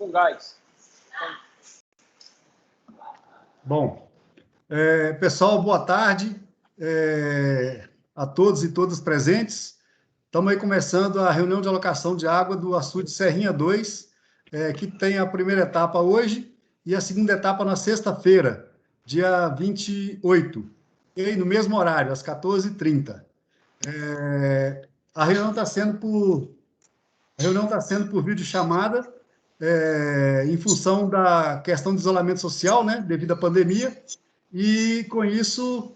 com gás. Bom, pessoal, boa tarde a todos e todas presentes. Estamos aí começando a reunião de alocação de água do açude Serrinha 2, que tem a primeira etapa hoje e a segunda etapa na sexta-feira, dia 28, e aí no mesmo horário, às 14h30. A reunião está sendo por videochamada, em função da questão do isolamento social, né, devido à pandemia, e com isso,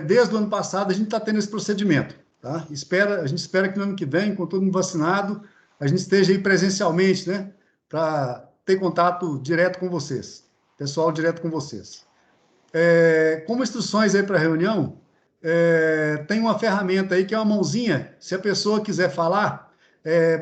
desde o ano passado, a gente está tendo esse procedimento. Tá? A gente espera que no ano que vem, com todo mundo vacinado, a gente esteja aí presencialmente, né, para ter contato direto com vocês, pessoal direto com vocês. Como instruções aí para a reunião, tem uma ferramenta aí que é uma mãozinha. Se a pessoa quiser falar,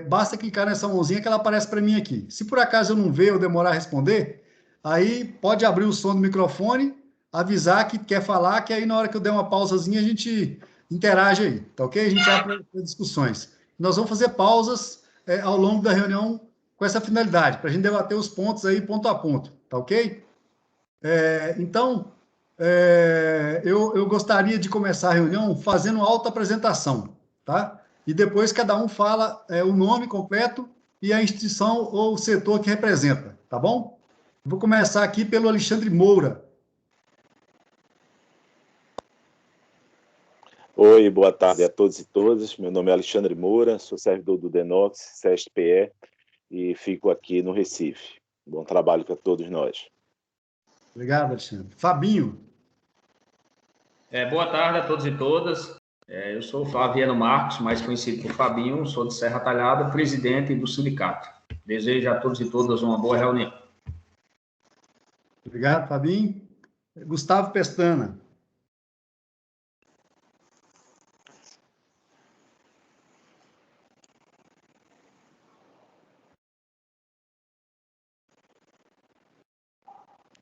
basta clicar nessa mãozinha que ela aparece para mim aqui. Se por acaso eu não ver ou demorar a responder, aí pode abrir o som do microfone, avisar que quer falar, que aí na hora que eu der uma pausazinha a gente interage aí, tá ok? A gente abre discussões. Nós vamos fazer pausas ao longo da reunião com essa finalidade, para a gente debater os pontos aí ponto a ponto, tá ok? Então, eu gostaria de começar a reunião fazendo uma autoapresentação, tá? E depois cada um fala o nome completo e a instituição ou o setor que representa, tá bom? Vou começar aqui pelo Alexandre Moura. Oi, boa tarde a todos e todas. Meu nome é Alexandre Moura, sou servidor do DENOX, CESP-PE, e fico aqui no Recife. Bom trabalho para todos nós. Obrigado, Alexandre. Fabinho. Boa tarde a todos e todas. Eu sou o Flaviano Marcos, mais conhecido por Fabinho, sou de Serra Talhada, presidente do sindicato. Desejo a todos e todas uma boa reunião. Obrigado, Fabinho. Gustavo Pestana.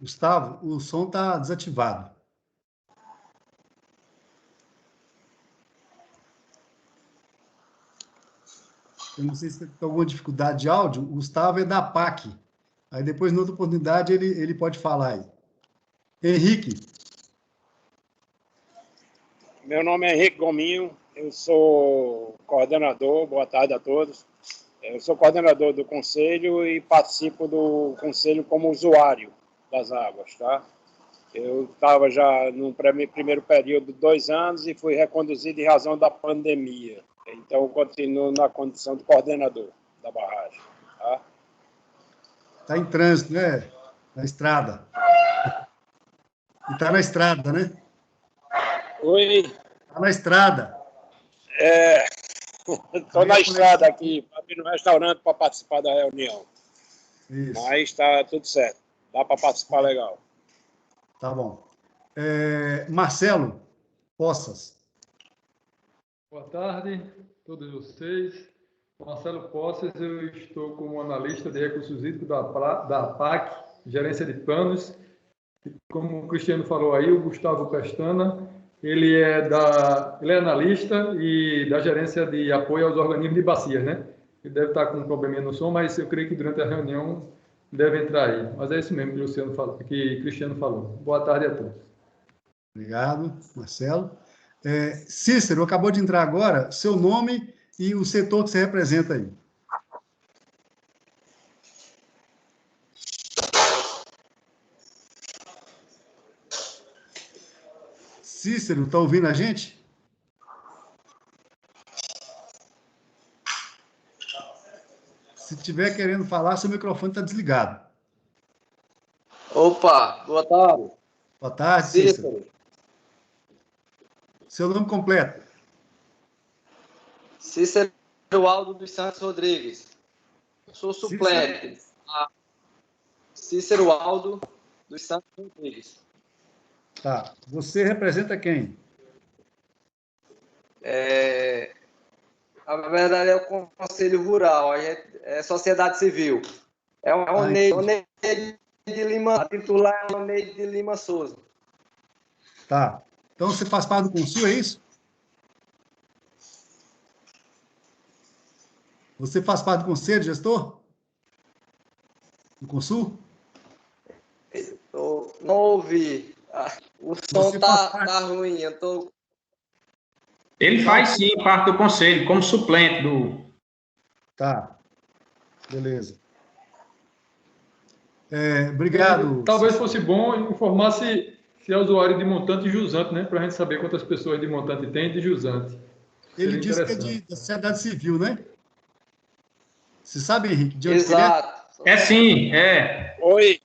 Gustavo, o som está desativado. Eu não sei se tem alguma dificuldade de áudio. O Gustavo é da PAC. Aí depois, em outra oportunidade, ele pode falar aí. Henrique. Meu nome é Henrique Gominho, eu sou coordenador, boa tarde a todos. Eu sou coordenador do Conselho e participo do Conselho como usuário das águas, tá? Eu estava já no primeiro período de 2 anos e fui reconduzido em razão da pandemia. Então, eu continuo na condição de coordenador da barragem, tá? Está em trânsito, né? Na estrada. E está na estrada, né? Oi. Está na estrada. Estou na estrada aqui, para vir no restaurante para participar da reunião. Isso. Mas está tudo certo. Dá para participar legal. Tá bom. Marcelo Poças. Boa tarde a todos vocês. Marcelo Poças, eu estou como analista de recursos hídricos da PAC, gerência de planos. Como o Cristiano falou aí, o Gustavo Pestana, ele é analista e da gerência de apoio aos organismos de bacias, né? Ele deve estar com um probleminha no som, mas eu creio que durante a reunião deve entrar aí. Mas é isso mesmo que o Cristiano falou. Boa tarde a todos. Obrigado, Marcelo. Cícero, acabou de entrar agora, seu nome e o setor que você representa aí. Cícero, está ouvindo a gente? Se estiver querendo falar, seu microfone está desligado. Opa, boa tarde. Boa tarde, Cícero. Seu nome completo? Cícero Aldo dos Santos Rodrigues. Sou suplente. Cícero Aldo dos Santos Rodrigues. Tá. Você representa quem? Na verdade, é o Conselho Rural, é Sociedade Civil. É o Oneide de Lima, a titular é o Oneide de Lima Souza. Tá. Então, você faz parte do Consul, é isso? Você faz parte do Conselho, gestor? Consul? Não ouvi. O som tá ruim. Eu tô... Ele faz sim parte do conselho, como suplente do. Tá, beleza. Obrigado. Talvez fosse bom informar se é usuário de montante e jusante, né? Para a gente saber quantas pessoas de montante tem e de jusante. Ele disse que é da sociedade civil, né? Você sabe, Henrique, de onde Exato. É sim, é. Oi.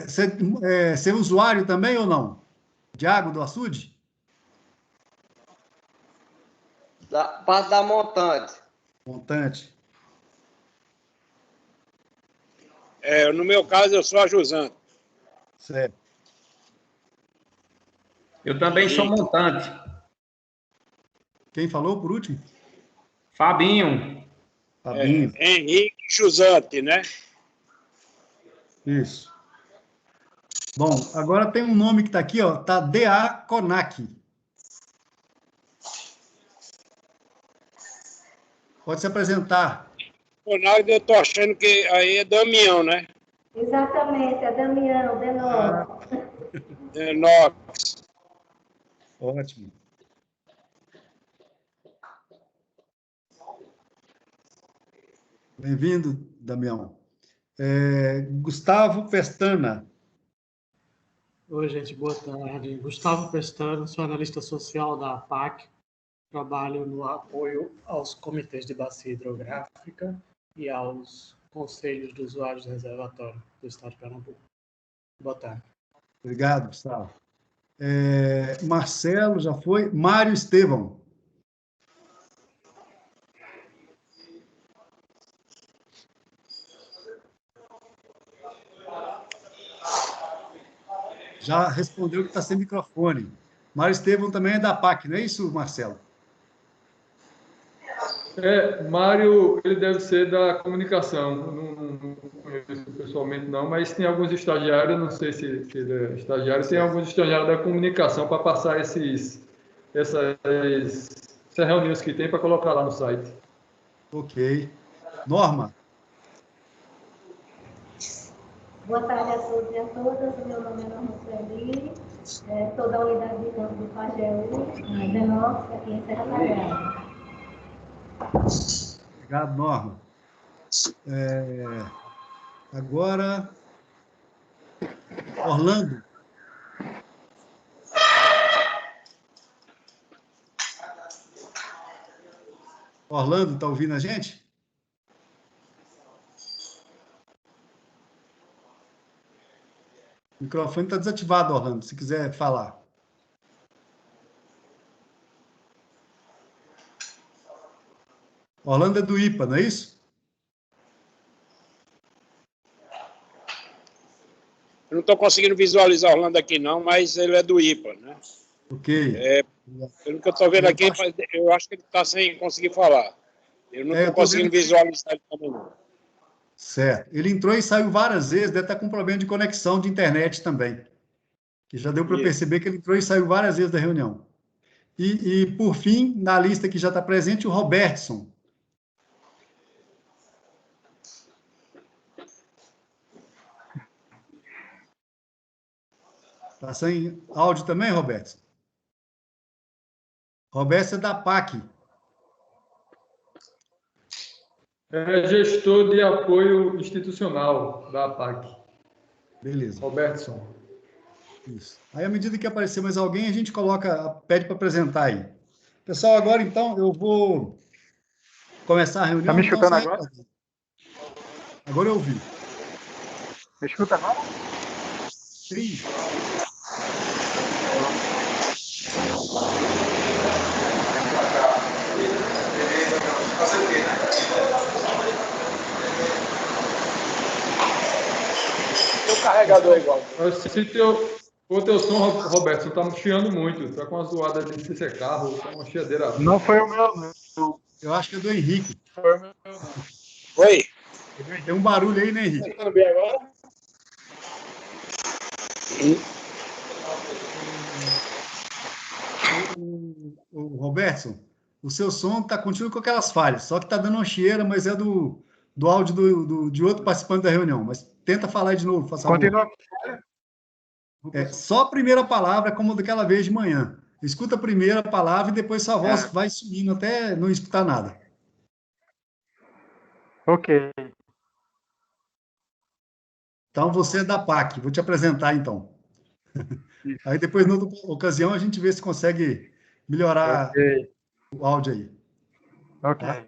Você é usuário também ou não? De água do açude? Parte da montante. Montante. No meu caso, eu sou a jusante. Certo. Eu também sou montante. Quem falou por último? Fabinho. Fabinho. Henrique Jusante, né? Isso. Bom, agora tem um nome que está aqui, ó, tá D.A. Conac. Pode se apresentar. Conac, eu tô achando que aí é Damião, né? Exatamente, é Damião, Denox. Denox. Ótimo. Bem-vindo, Damião. Gustavo Pestana. Oi, gente, boa tarde. Gustavo Pestana, sou analista social da APAC, trabalho no apoio aos comitês de bacia hidrográfica e aos conselhos de usuários do reservatório do Estado de Pernambuco. Boa tarde. Obrigado, Gustavo. Marcelo, já foi. Mário Estevão. Já respondeu que está sem microfone. Mário Estevão também é da PAC, não é isso, Marcelo? Mário, ele deve ser da comunicação. Não conheço pessoalmente, não, mas tem alguns estagiários, não sei se ele é estagiário, tem alguns estagiários da comunicação para passar essas reuniões que tem para colocar lá no site. Ok. Norma. Boa tarde a todos e a todas. Meu nome é Norma Sueli, sou da unidade de campo do Pajeú, Denox, aqui em Serra Talhada. Obrigado, Norma. Agora, Orlando. Orlando, está ouvindo a gente? O microfone está desativado, Orlando, se quiser falar. Orlando é do IPA, não é isso? Eu não estou conseguindo visualizar Orlando aqui, não, mas ele é do IPA, né? Ok. Pelo que eu estou vendo aqui, eu acho que ele está sem conseguir falar. Eu não estou conseguindo visualizar ele também, não. Certo. Ele entrou e saiu várias vezes, deve estar com problema de conexão de internet também. Que já deu para perceber que ele entrou e saiu várias vezes da reunião. E, por fim, na lista que já está presente, o Robertson. Está sem áudio também, Robertson? Robertson é da PAC. É gestor de apoio institucional da APAC. Beleza. Robertson. Isso. Aí, à medida que aparecer mais alguém, a gente pede para apresentar aí. Pessoal, agora, então, eu vou começar a reunião. Está me escutando agora? Agora eu ouvi. Me escuta agora? Sim. O carregador é igual. O teu som, Roberto, está chiando muito. Está com uma zoada de CC carro, tá uma chiadeira. Não foi o meu, não. Eu acho que é do Henrique. Foi o meu, não. Oi. Tem um barulho aí, né, Henrique? Tá escutando bem agora? O Robertson, o seu som está contigo com aquelas falhas, só que está dando uma chieira, mas é do do áudio de outro participante da reunião, mas tenta falar aí de novo, faça favor. Continua. Só a primeira palavra, como daquela vez de manhã. Escuta a primeira palavra e depois sua voz vai sumindo até não escutar nada. Ok. Então, você é da PAC. Vou te apresentar, então. Aí depois, noutra ocasião, a gente vê se consegue melhorar o áudio aí. Ok. Tá?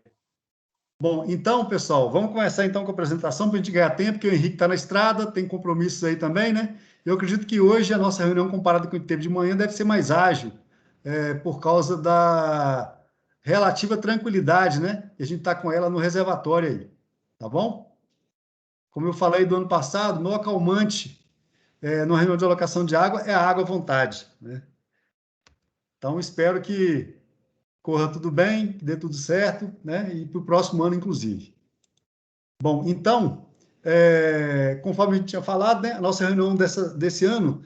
Bom, então, pessoal, vamos começar então com a apresentação para a gente ganhar tempo, porque o Henrique está na estrada, tem compromissos aí também, né? Eu acredito que hoje a nossa reunião, comparada com o que teve de manhã, deve ser mais ágil, por causa da relativa tranquilidade, né? E a gente está com ela no reservatório aí, tá bom? Como eu falei do ano passado, no acalmante, numa reunião de alocação de água, é a água à vontade, né? Então, espero que corra tudo bem, que dê tudo certo, né? E para o próximo ano, inclusive. Bom, então, conforme a gente tinha falado, né, a nossa reunião desse ano,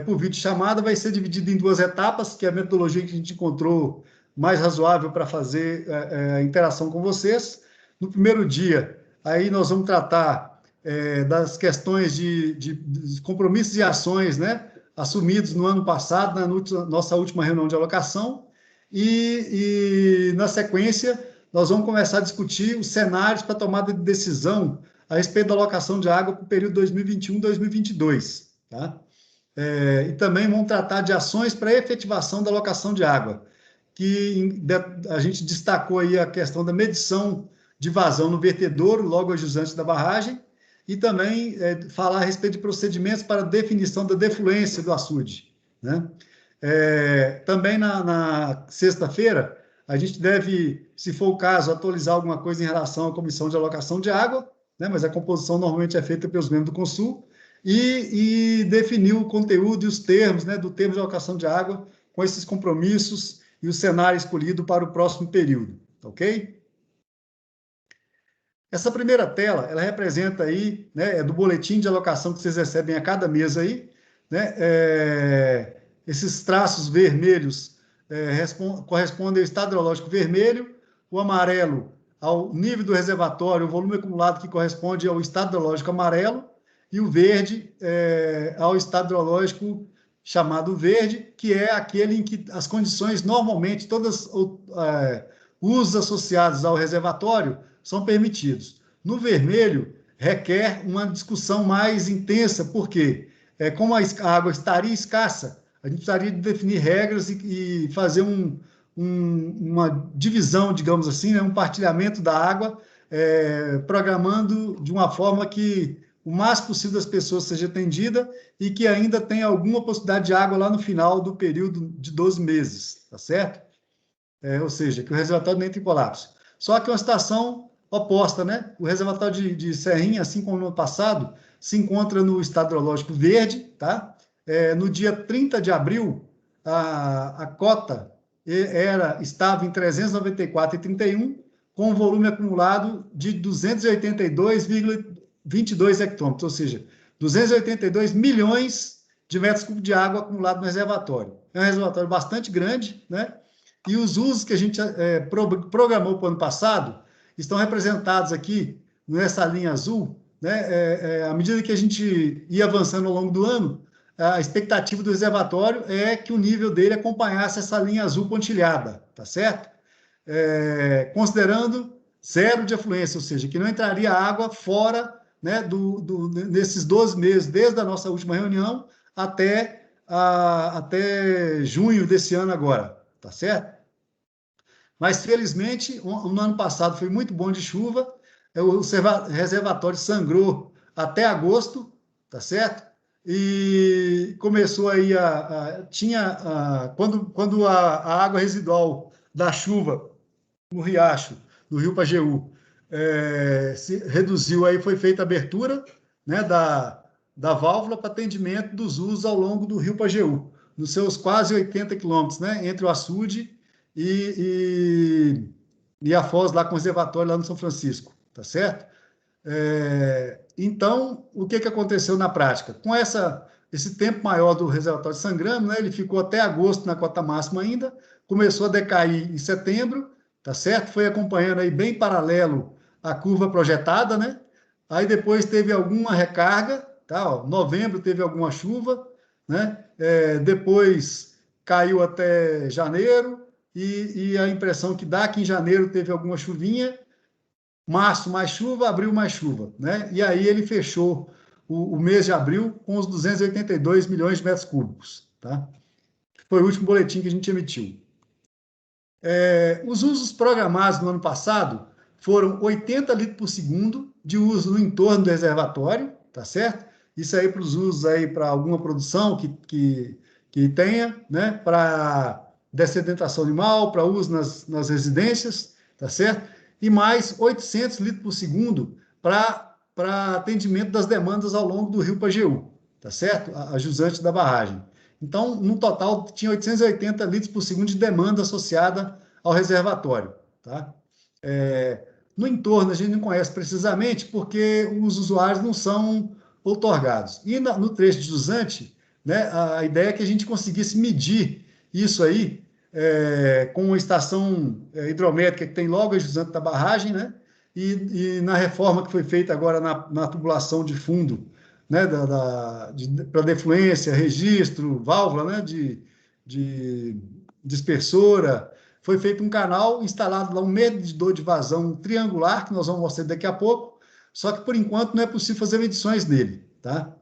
por videochamada, vai ser dividida em 2 etapas, que é a metodologia que a gente encontrou mais razoável para fazer a interação com vocês. No primeiro dia, aí nós vamos tratar das questões de compromissos e ações, né, assumidos no ano passado, na nossa última reunião de alocação, e na sequência, nós vamos começar a discutir os cenários para tomada de decisão a respeito da alocação de água para o período 2021-2022, tá? E também vamos tratar de ações para efetivação da alocação de água, que a gente destacou aí a questão da medição de vazão no vertedouro, logo jusante da barragem, e também falar a respeito de procedimentos para definição da defluência do açude, né? Também na sexta-feira, a gente deve, se for o caso, atualizar alguma coisa em relação à comissão de alocação de água, né? Mas a composição normalmente é feita pelos membros do Consul, e definir o conteúdo e os termos, né, do termo de alocação de água, com esses compromissos e o cenário escolhido para o próximo período, ok? Essa primeira tela, ela representa aí, né, do boletim de alocação que vocês recebem a cada mês aí, né, esses traços vermelhos correspondem ao estado hidrológico vermelho, o amarelo ao nível do reservatório, o volume acumulado que corresponde ao estado hidrológico amarelo, e o verde ao estado hidrológico chamado verde, que é aquele em que as condições normalmente, todos os usos associados ao reservatório são permitidos. No vermelho, requer uma discussão mais intensa, porque como a água estaria escassa, a gente precisaria definir regras e fazer uma divisão, digamos assim, né, um partilhamento da água, programando de uma forma que o mais possível das pessoas seja atendida e que ainda tenha alguma possibilidade de água lá no final do período de 12 meses, tá certo? Ou seja, que o reservatório não entre em colapso. Só que é uma situação oposta, né? O reservatório de Serrinha, assim como no ano passado, se encontra no estado hidrológico verde, tá? No dia 30 de abril, a cota estava em 394,31, com um volume acumulado de 282,22 hectômetros, ou seja, 282 milhões de metros cúbicos de água acumulado no reservatório. É um reservatório bastante grande, né? E os usos que a gente programou para o ano passado estão representados aqui nessa linha azul, né? À medida que a gente ia avançando ao longo do ano, a expectativa do reservatório é que o nível dele acompanhasse essa linha azul pontilhada, tá certo? Considerando zero de afluência, ou seja, que não entraria água fora, né, desses 12 meses, desde a nossa última reunião até junho desse ano agora, tá certo? Mas, felizmente, no ano passado foi muito bom de chuva, o reservatório sangrou até agosto, tá certo? E começou aí quando a água residual da chuva no riacho, do Rio Pajeú, se reduziu, aí foi feita a abertura, né, da válvula para atendimento dos usos ao longo do Rio Pajeú, nos seus quase 80 quilômetros, né, entre o açude e a foz lá com o reservatório lá no São Francisco, tá certo? Então, o que aconteceu na prática? Com esse tempo maior do reservatório sangrando, né, ele ficou até agosto na cota máxima ainda, começou a decair em setembro, tá certo? Foi acompanhando aí bem paralelo a curva projetada, né? Aí depois teve alguma recarga, tá? Ó, novembro teve alguma chuva, né? Depois caiu até janeiro, e a impressão que dá que em janeiro teve alguma chuvinha, março mais chuva, abril mais chuva, né? E aí ele fechou o mês de abril com os 282 milhões de metros cúbicos, tá? Foi o último boletim que a gente emitiu. Os usos programados no ano passado foram 80 litros por segundo de uso no entorno do reservatório, tá certo? Isso aí para os usos aí para alguma produção que tenha, né? Para dessedentação animal, para uso nas residências, tá certo? E mais 800 litros por segundo para atendimento das demandas ao longo do rio Pajeú, tá certo? A jusante da barragem. Então, no total, tinha 880 litros por segundo de demanda associada ao reservatório, tá? No entorno, a gente não conhece precisamente porque os usuários não são outorgados. E no trecho de jusante, né, a ideia é que a gente conseguisse medir isso aí com uma estação hidrométrica que tem logo a jusante da barragem, né? E na reforma que foi feita agora na tubulação de fundo, né, para defluência, registro, válvula, né, de dispersora, foi feito um canal, instalado lá um medidor de vazão triangular, que nós vamos mostrar daqui a pouco, só que por enquanto não é possível fazer medições nele, tá?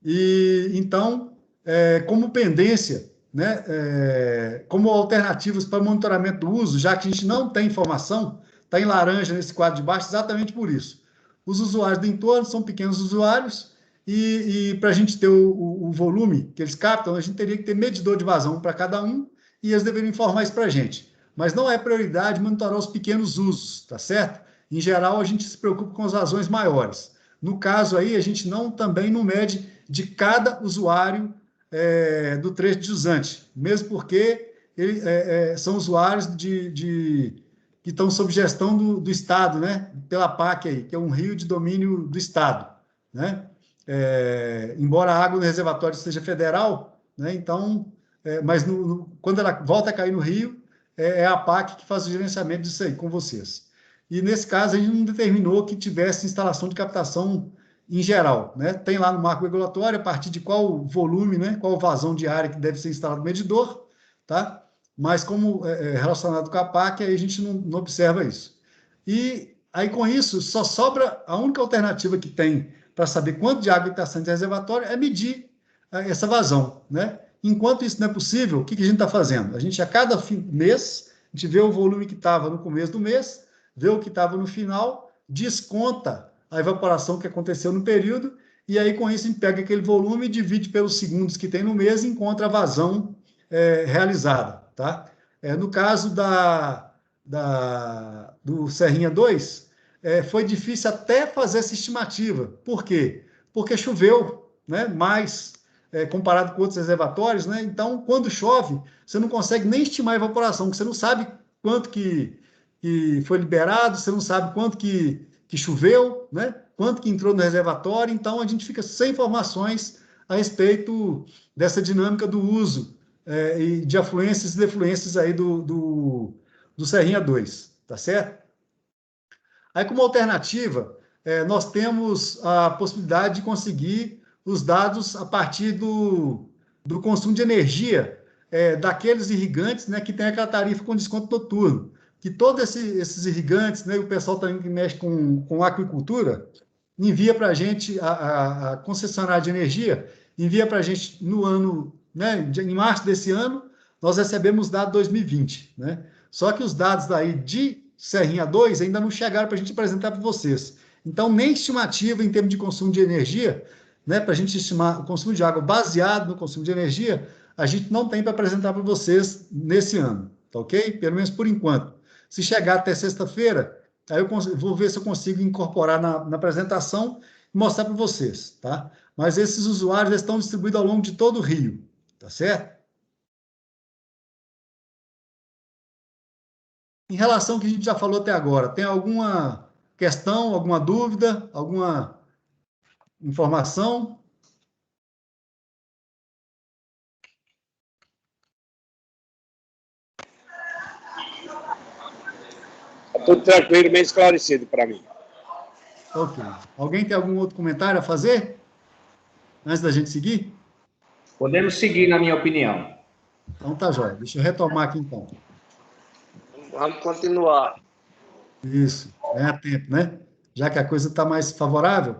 E então, como pendência, né, como alternativas para monitoramento do uso, já que a gente não tem informação, está em laranja nesse quadro de baixo, exatamente por isso. Os usuários do entorno são pequenos usuários, e para a gente ter o volume que eles captam, a gente teria que ter medidor de vazão para cada um, e eles deveriam informar isso para a gente. Mas não é prioridade monitorar os pequenos usos, tá certo? Em geral, a gente se preocupa com as vazões maiores. No caso aí, a gente também não mede de cada usuário do trecho de jusante, mesmo porque são usuários que estão sob gestão do Estado, né? Pela PAC aí, que é um rio de domínio do Estado, né? Embora a água no reservatório seja federal, né? Então, mas quando ela volta a cair no rio, é a PAC que faz o gerenciamento disso aí com vocês. E nesse caso, a gente não determinou que tivesse instalação de captação em geral, né? Tem lá no marco regulatório a partir de qual volume, né? Qual vazão de área que deve ser instalado no medidor, tá? Mas como relacionado com a PAC, aí a gente não observa isso. E aí, com isso, só sobra a única alternativa que tem para saber quanto de água está saindo do reservatório é medir essa vazão, né? Enquanto isso não é possível, o que a gente está fazendo? A gente, a cada mês, a gente vê o volume que estava no começo do mês, vê o que estava no final, desconta a evaporação que aconteceu no período, e aí, com isso, a gente pega aquele volume, divide pelos segundos que tem no mês e encontra a vazão realizada, tá? No caso do Serrinha 2, foi difícil até fazer essa estimativa. Por quê? Porque choveu, né? Mais comparado com outros reservatórios, né? Então, quando chove, você não consegue nem estimar a evaporação, porque você não sabe quanto que foi liberado, você não sabe quanto que choveu, né? Quanto que entrou no reservatório, então a gente fica sem informações a respeito dessa dinâmica do uso e de afluências e defluências aí do Serrinha 2, tá certo? Aí, como alternativa, nós temos a possibilidade de conseguir os dados a partir do consumo de energia daqueles irrigantes, né, que tem aquela tarifa com desconto noturno. Que todos esses irrigantes, né, o pessoal também que mexe com aquicultura, envia para a gente, a concessionária de energia, envia para a gente no ano, né, em março desse ano, nós recebemos dados 2020, né? Só que os dados daí de Serrinha 2 ainda não chegaram para a gente apresentar para vocês. Então, nem estimativa em termos de consumo de energia, né, para a gente estimar o consumo de água baseado no consumo de energia, a gente não tem para apresentar para vocês nesse ano, tá ok? Pelo menos por enquanto. Se chegar até sexta-feira, aí eu vou ver se eu consigo incorporar na apresentação e mostrar para vocês, tá? Mas esses usuários estão distribuídos ao longo de todo o Rio, tá certo? Em relação ao que a gente já falou até agora, tem alguma questão, alguma dúvida, alguma informação? Está tudo tranquilo, bem esclarecido para mim. Ok. Alguém tem algum outro comentário a fazer? Antes da gente seguir? Podemos seguir, na minha opinião. Então tá jóia. Deixa eu retomar aqui então. Vamos continuar. Isso, ganha tempo, né? Já que a coisa está mais favorável.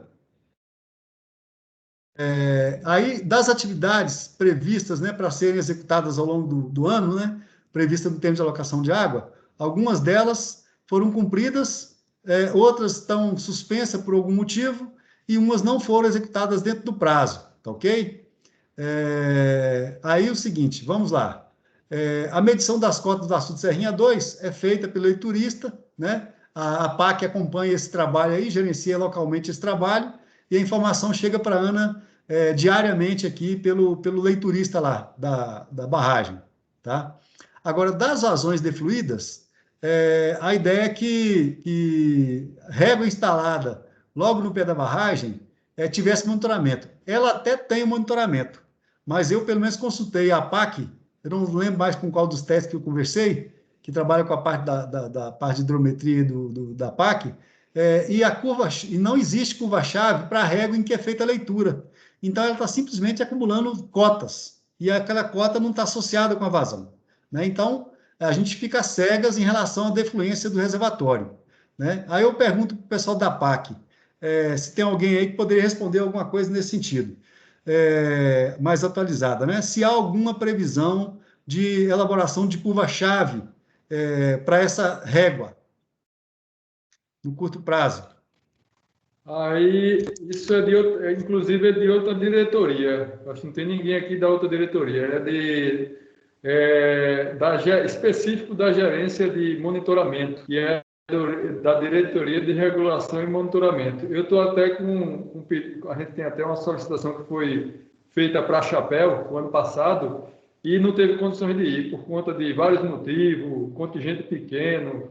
Aí, das atividades previstas, né, para serem executadas ao longo do ano, né, prevista no termo de alocação de água, algumas delas foram cumpridas, outras estão suspensas por algum motivo, e umas não foram executadas dentro do prazo, tá ok? Aí o seguinte, vamos lá. A medição das cotas do açude Serrinha 2 é feita pelo leiturista, né? A PAC acompanha esse trabalho aí, gerencia localmente esse trabalho, e a informação chega para a Ana diariamente aqui pelo leiturista lá da barragem, tá? Agora, das vazões defluídas, a ideia é que régua instalada logo no pé da barragem tivesse monitoramento. Ela até tem monitoramento, mas eu, pelo menos, consultei a PAC, eu não lembro mais com qual dos testes que eu conversei, que trabalha com a parte da parte de hidrometria da PAC, e não existe curva-chave para a régua em que é feita a leitura. Então, ela está simplesmente acumulando cotas, e aquela cota não está associada com a vazão, né? Então, a gente fica cegas em relação à defluência do reservatório, né? Aí eu pergunto para o pessoal da PAC, se tem alguém aí que poderia responder alguma coisa nesse sentido, mais atualizada, né? Se há alguma previsão de elaboração de curva-chave para essa régua, no curto prazo. Aí, isso inclusive é de outra diretoria. Acho que não tem ninguém aqui da outra diretoria. Específico da gerência de monitoramento, que é da diretoria de regulação e monitoramento. Eu estou até a gente tem até uma solicitação que foi feita para a Chapéu o ano passado e não teve condições de ir por conta de vários motivos, contingente pequeno,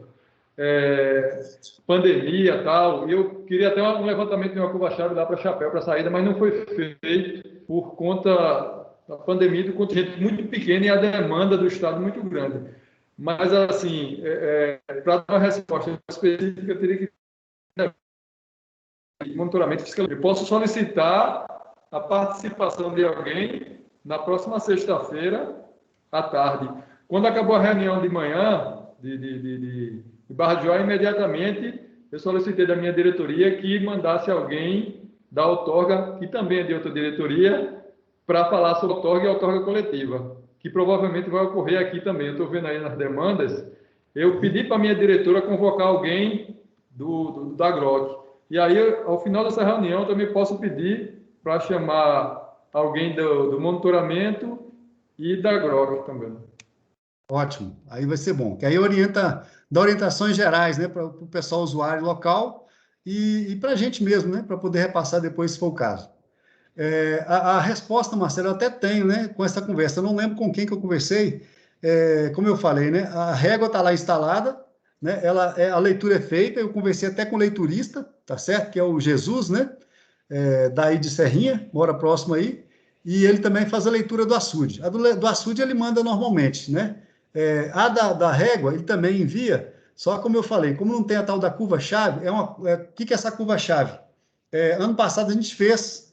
pandemia e tal. Eu queria até um levantamento de uma curva-chave lá para a Chapéu, para a saída, mas não foi feito por conta da pandemia, do contingente muito pequeno e a demanda do Estado muito grande. Mas, assim, para dar uma resposta específica, eu teria que monitoramento fiscal. Eu posso solicitar a participação de alguém na próxima sexta-feira à tarde. Quando acabou a reunião de manhã de Barra de Joá, imediatamente eu solicitei da minha diretoria que mandasse alguém da outorga, que também é de outra diretoria, para falar sobre outorga e outorga coletiva, que provavelmente vai ocorrer aqui também. Eu estou vendo aí nas demandas. Eu pedi para a minha diretora convocar alguém da GROC. E aí, ao final dessa reunião, eu também posso pedir para chamar alguém do monitoramento e da GROC também. Ótimo, aí vai ser bom, que aí dá orientações gerais, né, para o pessoal usuário local e para a gente mesmo, né, para poder repassar depois, se for o caso. A resposta, Marcelo, eu até tenho, né, com essa conversa. Eu não lembro com quem que eu conversei. Como eu falei, né, a régua está lá instalada, né, a leitura é feita. Eu conversei até com o leiturista, tá certo? Que é o Jesus, né, daí de Serrinha, mora próximo aí, e ele também faz a leitura do açude. A do açude ele manda normalmente, né? A da régua ele também envia, só como eu falei, como não tem a tal da curva-chave, o que é essa curva-chave? Ano passado a gente fez.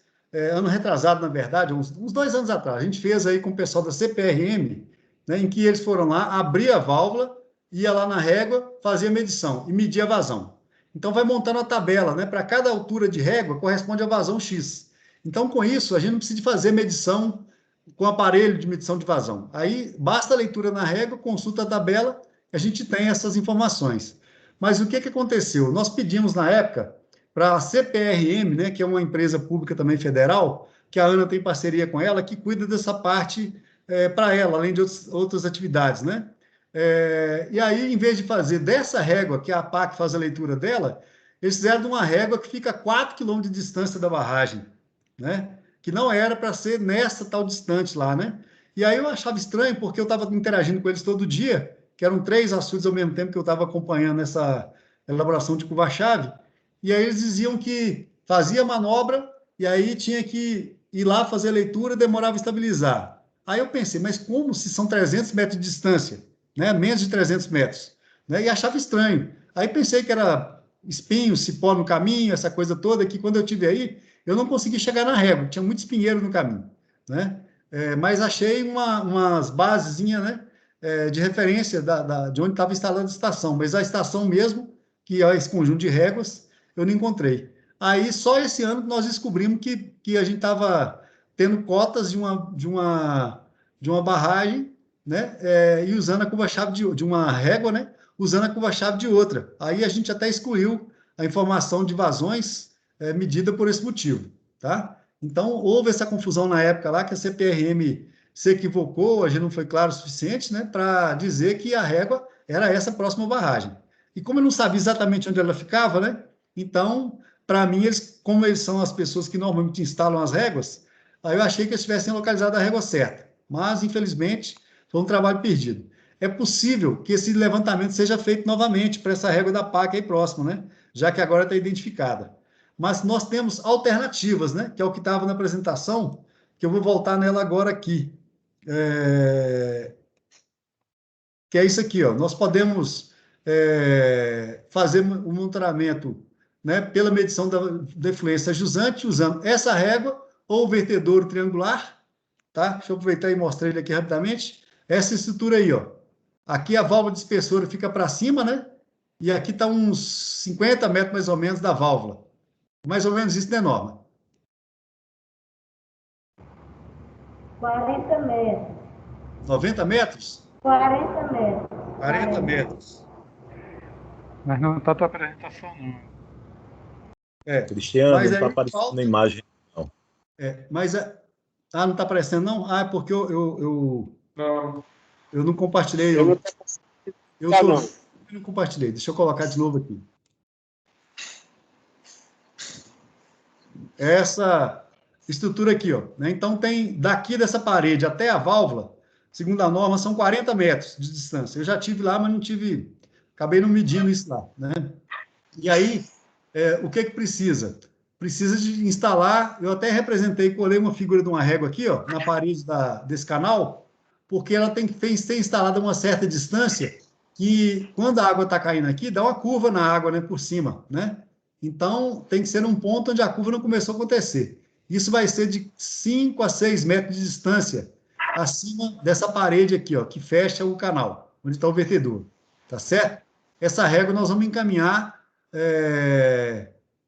Ano retrasado, na verdade, uns 2 anos atrás, a gente fez aí com o pessoal da CPRM, né, em que eles foram lá, abrir a válvula, ia lá na régua, fazia medição e media a vazão. Então, vai montando a tabela, né, para cada altura de régua corresponde a vazão X. Então, com isso, a gente não precisa de fazer medição com aparelho de medição de vazão. Aí, basta a leitura na régua, consulta a tabela, a gente tem essas informações. Mas o que aconteceu? Nós pedimos, na época, para a CPRM, né, que é uma empresa pública também federal, que a Ana tem parceria com ela, que cuida dessa parte para ela, além de outras atividades, né? E aí, em vez de fazer dessa régua, que a PAC faz a leitura dela, eles fizeram de uma régua que fica a 4 quilômetros de distância da barragem, né? Que não era para ser nessa tal distante lá, né? E aí eu achava estranho, porque eu estava interagindo com eles todo dia, que eram 3 açudes ao mesmo tempo que eu estava acompanhando essa elaboração de curva-chave. E aí eles diziam que fazia manobra e aí tinha que ir lá fazer a leitura, demorava a estabilizar. Aí eu pensei, mas como se são 300 metros de distância, né? Menos de 300 metros? né? E achava estranho. Aí pensei que era espinho, cipó no caminho, essa coisa toda, que quando eu tive aí, eu não consegui chegar na régua, tinha muito espinheiro no caminho, né? Mas achei umas basezinhas, né, de referência de onde estava instalando a estação, mas a estação mesmo, que é esse conjunto de réguas, eu não encontrei. Aí, só esse ano que nós descobrimos que a gente estava tendo cotas de uma barragem, né, e usando a curva-chave de uma régua, né, usando a curva-chave de outra. Aí a gente até excluiu a informação de vazões medida por esse motivo, tá? Então, houve essa confusão na época lá, que a CPRM se equivocou, a gente não foi claro o suficiente, né, para dizer que a régua era essa próxima barragem. E como eu não sabia exatamente onde ela ficava, né, então, para mim, como eles são as pessoas que normalmente instalam as réguas, aí eu achei que eles tivessem localizado a régua certa. Mas, infelizmente, foi um trabalho perdido. É possível que esse levantamento seja feito novamente para essa régua da PAC aí próxima, né, já que agora está identificada. Mas nós temos alternativas, né? Que é o que estava na apresentação, que eu vou voltar nela agora aqui. Que é isso aqui, ó. Nós podemos fazer um monitoramento, né, pela medição da efluência jusante, usando essa régua ou o vertedouro triangular, tá? Deixa eu aproveitar e mostrar ele aqui rapidamente. Essa estrutura aí, ó. Aqui a válvula de espessura fica para cima, né? E aqui está uns 50 metros mais ou menos da válvula. Mais ou menos isso, né, Norma? 40 metros. 90 metros? 40 metros. 40 metros. Mas não está tua apresentação, não. Cristiano, mas não está aí aparecendo falta... na imagem, não. não está aparecendo, não? Ah, é porque Não. eu não compartilhei. Eu não compartilhei. Deixa eu colocar de novo aqui. Essa estrutura aqui, ó, né? Então, tem daqui dessa parede até a válvula, segundo a norma, são 40 metros de distância. Eu já tive lá, mas não tive... Acabei não medindo isso lá, né? E aí, o que precisa? Precisa de instalar... Eu até representei, colei uma figura de uma régua aqui, ó, na parede desse canal, porque ela tem que ser instalada a uma certa distância, que quando a água está caindo aqui, dá uma curva na água, né, por cima, né? Então, tem que ser num ponto onde a curva não começou a acontecer. Isso vai ser de 5 a 6 metros de distância acima dessa parede aqui, ó, que fecha o canal, onde está o vertedor. Tá certo? Essa régua nós vamos encaminhar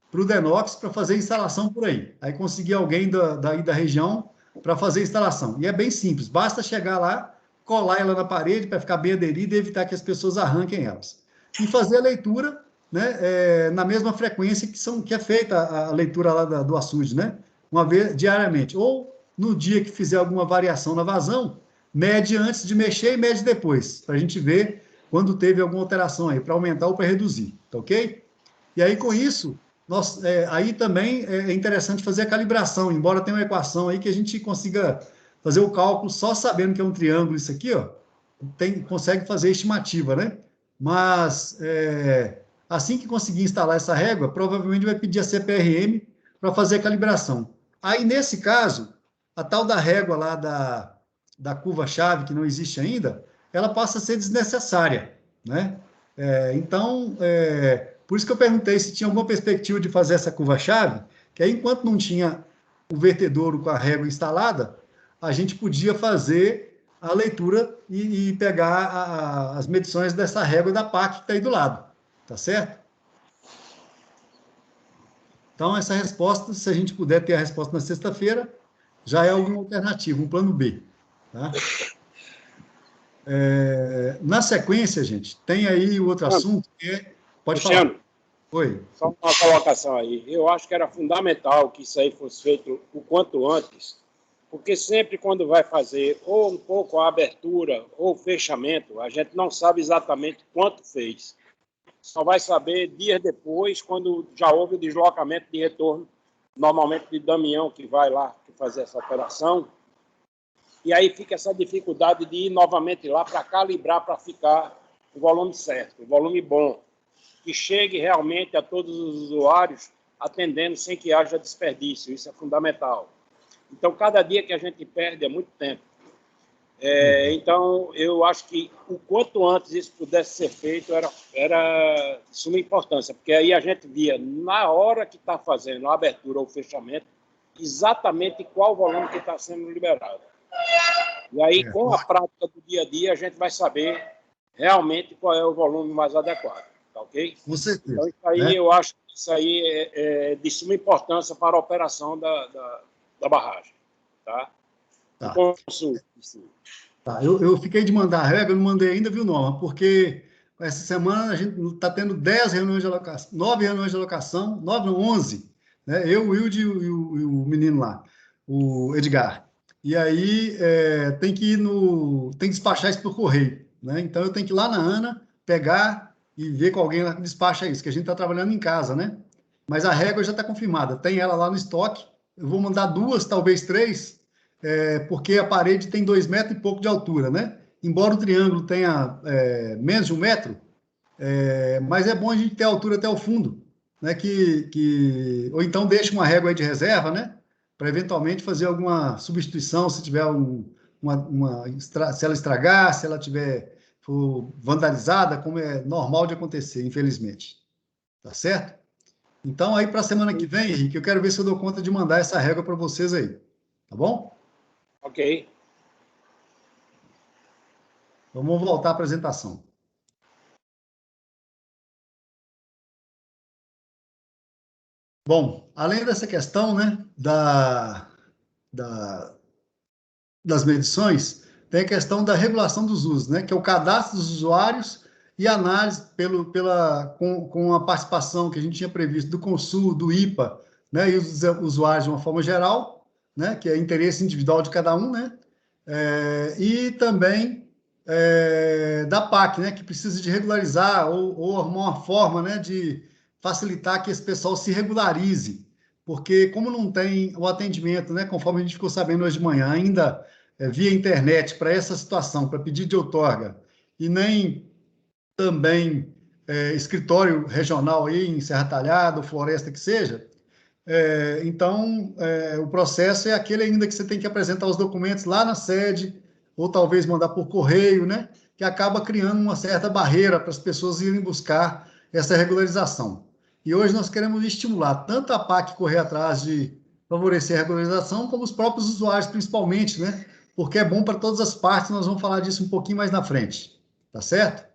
para o Denox para fazer a instalação por aí. Aí conseguir alguém da região para fazer a instalação. E é bem simples, basta chegar lá, colar ela na parede para ficar bem aderida e evitar que as pessoas arranquem elas. E fazer a leitura, né, na mesma frequência que é feita a leitura lá do açude, né? Uma vez diariamente. Ou no dia que fizer alguma variação na vazão, mede antes de mexer e mede depois, para a gente ver quando teve alguma alteração aí, para aumentar ou para reduzir, tá ok? E aí, com isso, aí também é interessante fazer a calibração, embora tenha uma equação aí que a gente consiga fazer o cálculo só sabendo que é um triângulo isso aqui, ó, consegue fazer a estimativa, né? Mas, assim que conseguir instalar essa régua, provavelmente vai pedir a CPRM para fazer a calibração. Aí, nesse caso, a tal da régua lá da curva-chave, que não existe ainda, ela passa a ser desnecessária, né? Então, por isso que eu perguntei se tinha alguma perspectiva de fazer essa curva-chave, que aí, enquanto não tinha o vertedouro com a régua instalada, a gente podia fazer a leitura e pegar as medições dessa régua da PAC que está aí do lado, tá certo? Então, essa resposta, se a gente puder ter a resposta na sexta-feira, já é alguma alternativa, um plano B. Tá? Na sequência, gente, tem aí o outro assunto que é... Pode falar. Oi. Só uma colocação aí. Eu acho que era fundamental que isso aí fosse feito o quanto antes, porque sempre quando vai fazer ou um pouco a abertura ou o fechamento, a gente não sabe exatamente quanto fez. Só vai saber dias depois, quando já houve o deslocamento de retorno, normalmente de Damião, que vai lá fazer essa operação. E aí fica essa dificuldade de ir novamente lá para calibrar, para ficar o volume certo, o volume bom, que chegue realmente a todos os usuários, atendendo sem que haja desperdício. Isso é fundamental. Então, cada dia que a gente perde é muito tempo. Então, eu acho que o quanto antes isso pudesse ser feito era de suma importância, porque aí a gente via, na hora que está fazendo a abertura ou o fechamento, exatamente qual volume que está sendo liberado. E aí, com a prática do dia a dia, a gente vai saber realmente qual é o volume mais adequado, tá ok? Com certeza. Então, isso aí, eu acho que isso aí é de suma importância para a operação da barragem, tá? Tá. Consulta. Tá. Eu fiquei de mandar a regra, eu não mandei ainda, viu, Norma? Porque essa semana a gente está tendo 10 reuniões de alocação, 9 reuniões de alocação, 9 não, 11, né? Eu, o Wilde e o menino lá, o Edgar. E aí tem que despachar isso por correio, né? Então eu tenho que ir lá na ANA, pegar e ver com alguém lá que despacha isso, que a gente está trabalhando em casa, né? Mas a régua já está confirmada, tem ela lá no estoque. Eu vou mandar 2, talvez 3, porque a parede tem 2 metros e pouco de altura, né? Embora o triângulo tenha menos de 1 metro, mas é bom a gente ter altura até o fundo, né? Ou então deixa uma régua aí de reserva, né? Para eventualmente fazer alguma substituição, se tiver se ela estragar, se ela for vandalizada, como é normal de acontecer, infelizmente. Tá certo? Então, aí para a semana que vem, Henrique, eu quero ver se eu dou conta de mandar essa régua para vocês aí. Tá bom? Ok. Vamos voltar à apresentação. Bom, além dessa questão, né, das medições, tem a questão da regulação dos usos, né, que é o cadastro dos usuários e análise com a participação que a gente tinha previsto do Consul, do IPA, né, e os usuários de uma forma geral, né, que é interesse individual de cada um, né, e também da PAC, né, que precisa de regularizar ou arrumar uma forma, né, de facilitar que esse pessoal se regularize, porque como não tem o atendimento, né, conforme a gente ficou sabendo hoje de manhã, ainda via internet para essa situação, para pedido de outorga, e nem também escritório regional aí em Serra Talhada, ou Floresta que seja, então o processo é aquele ainda que você tem que apresentar os documentos lá na sede, ou talvez mandar por correio, né, que acaba criando uma certa barreira para as pessoas irem buscar essa regularização. E hoje nós queremos estimular tanto a PAC correr atrás de favorecer a regularização, como os próprios usuários, principalmente, né? Porque é bom para todas as partes, nós vamos falar disso um pouquinho mais na frente. Tá certo?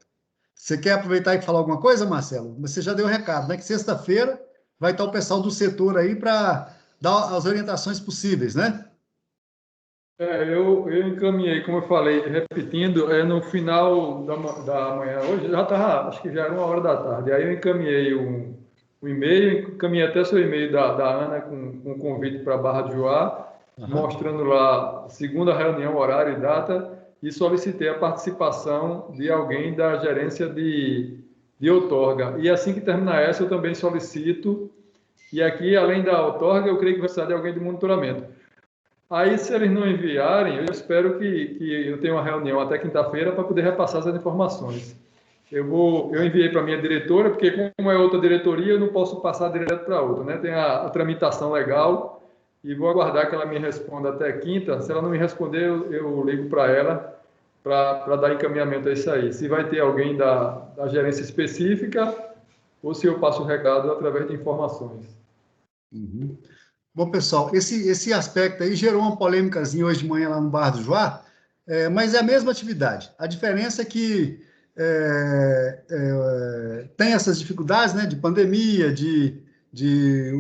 Você quer aproveitar e falar alguma coisa, Marcelo? Você já deu o recado, né? Que sexta-feira vai estar o pessoal do setor aí para dar as orientações possíveis, né? Eu encaminhei, como eu falei, repetindo, no final da manhã, hoje já estava, acho que já era 1h da tarde, aí eu encaminhei um e-mail, encaminhei até seu e-mail da Ana com um convite para a Barra de Juá, mostrando lá segunda reunião, horário e data, e solicitei a participação de alguém da gerência de outorga. E assim que terminar essa, eu também solicito, e aqui, além da outorga, eu creio que vai precisar de alguém de monitoramento. Aí, se eles não enviarem, eu espero que eu tenha uma reunião até quinta-feira para poder repassar essas informações. Eu enviei para a minha diretora, porque como é outra diretoria, eu não posso passar direto para outra, né? Tem a tramitação legal e vou aguardar que ela me responda até quinta. Se ela não me responder, eu ligo para ela para dar encaminhamento a isso aí. Se vai ter alguém da gerência específica ou se eu passo o recado através de informações. Uhum. Bom, pessoal, esse aspecto aí gerou uma polêmicazinha hoje de manhã lá no Bar do Joá, mas é a mesma atividade. A diferença é que tem essas dificuldades, né, de pandemia, de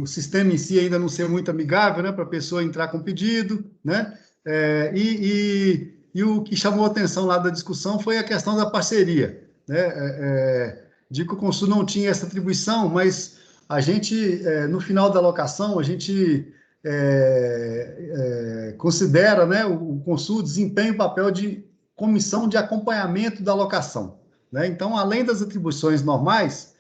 o sistema em si ainda não ser muito amigável, né, para a pessoa entrar com pedido, né, e o que chamou a atenção lá da discussão foi a questão da parceria, né, de que o Consul não tinha essa atribuição, mas a gente, no final da alocação, a gente considera, né, o Consul desempenha o papel de comissão de acompanhamento da alocação, né? Então, além das atribuições normais,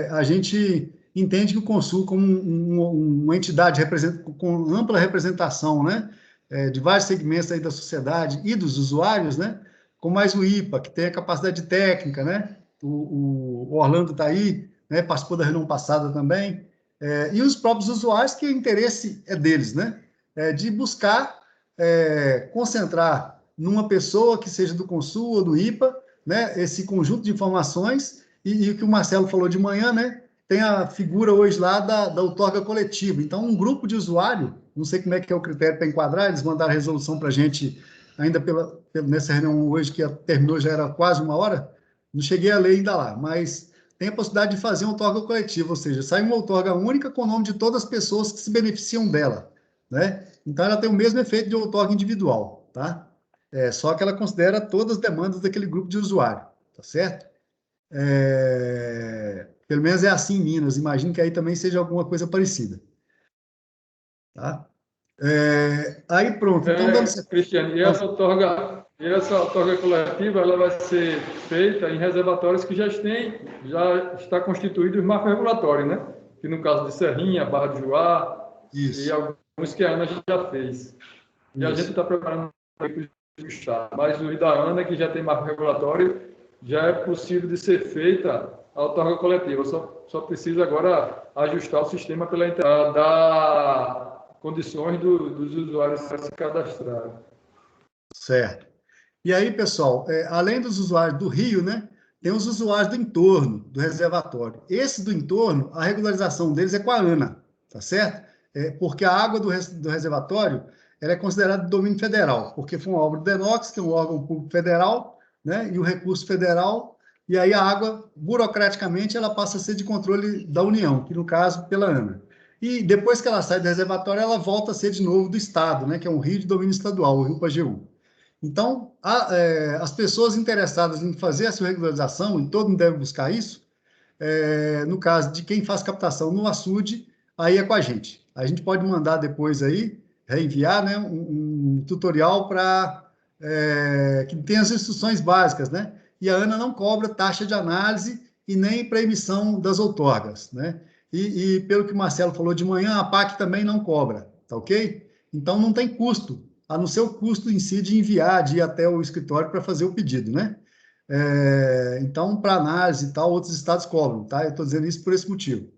a gente entende que o Consul, como uma entidade com ampla representação, né, de vários segmentos aí da sociedade e dos usuários, né, como mais o IPA, que tem a capacidade técnica, né, o Orlando está aí, né, participou da reunião passada também, e os próprios usuários, que o interesse é deles, né, de buscar concentrar numa pessoa que seja do Consul ou do IPA, né, esse conjunto de informações, e o que o Marcelo falou de manhã, né, tem a figura hoje lá da outorga coletiva. Então, um grupo de usuário, não sei como é que é o critério para enquadrar, eles mandaram a resolução para a gente ainda nessa reunião hoje, que terminou, já era quase 1 hora, não cheguei a ler ainda lá, mas tem a possibilidade de fazer uma outorga coletiva, ou seja, sai uma outorga única com o nome de todas as pessoas que se beneficiam dela, né? Então, ela tem o mesmo efeito de outorga individual, tá? Só que ela considera todas as demandas daquele grupo de usuário, tá certo? Pelo menos é assim em Minas, imagino que aí também seja alguma coisa parecida. Tá? Aí pronto, então dando... Cristiano, e essa outorga coletiva, ela vai ser feita em reservatórios que já está constituído os marcos regulatórios, né? Que no caso de Serrinha, Barra do Juá, Isso. e alguns que a Ana já fez. E a gente está preparando para o Estado. Mas o da Ana, que já tem marco regulatório, já é possível de ser feita a outorga coletiva. Só precisa agora ajustar o sistema pela entrada da condições dos usuários se cadastrarem. Certo. E aí, pessoal, além dos usuários do Rio, né, tem os usuários do entorno do reservatório. Esses do entorno, a regularização deles é com a ANA, tá certo? Porque a água do reservatório ela é considerada de domínio federal, porque foi uma obra do DENOX, que é um órgão público federal, né, e o recurso federal, e aí a água, burocraticamente, ela passa a ser de controle da União, que no caso, pela ANA. E depois que ela sai do reservatório, ela volta a ser de novo do Estado, né, que é um rio de domínio estadual, o Rio Pajeú. Então, as pessoas interessadas em fazer essa regularização, e todo mundo deve buscar isso, no caso de quem faz captação no açude, aí é com a gente. A gente pode mandar depois aí, reenviar, né, um tutorial para que tem as instruções básicas, né? E a ANA não cobra taxa de análise e nem para emissão das outorgas, né? E pelo que o Marcelo falou de manhã, a PAC também não cobra, tá ok? Então não tem custo, a não ser o custo em si de enviar, de ir até o escritório para fazer o pedido, né? Então, para análise e tal, outros estados cobram, tá? Eu estou dizendo isso por esse motivo.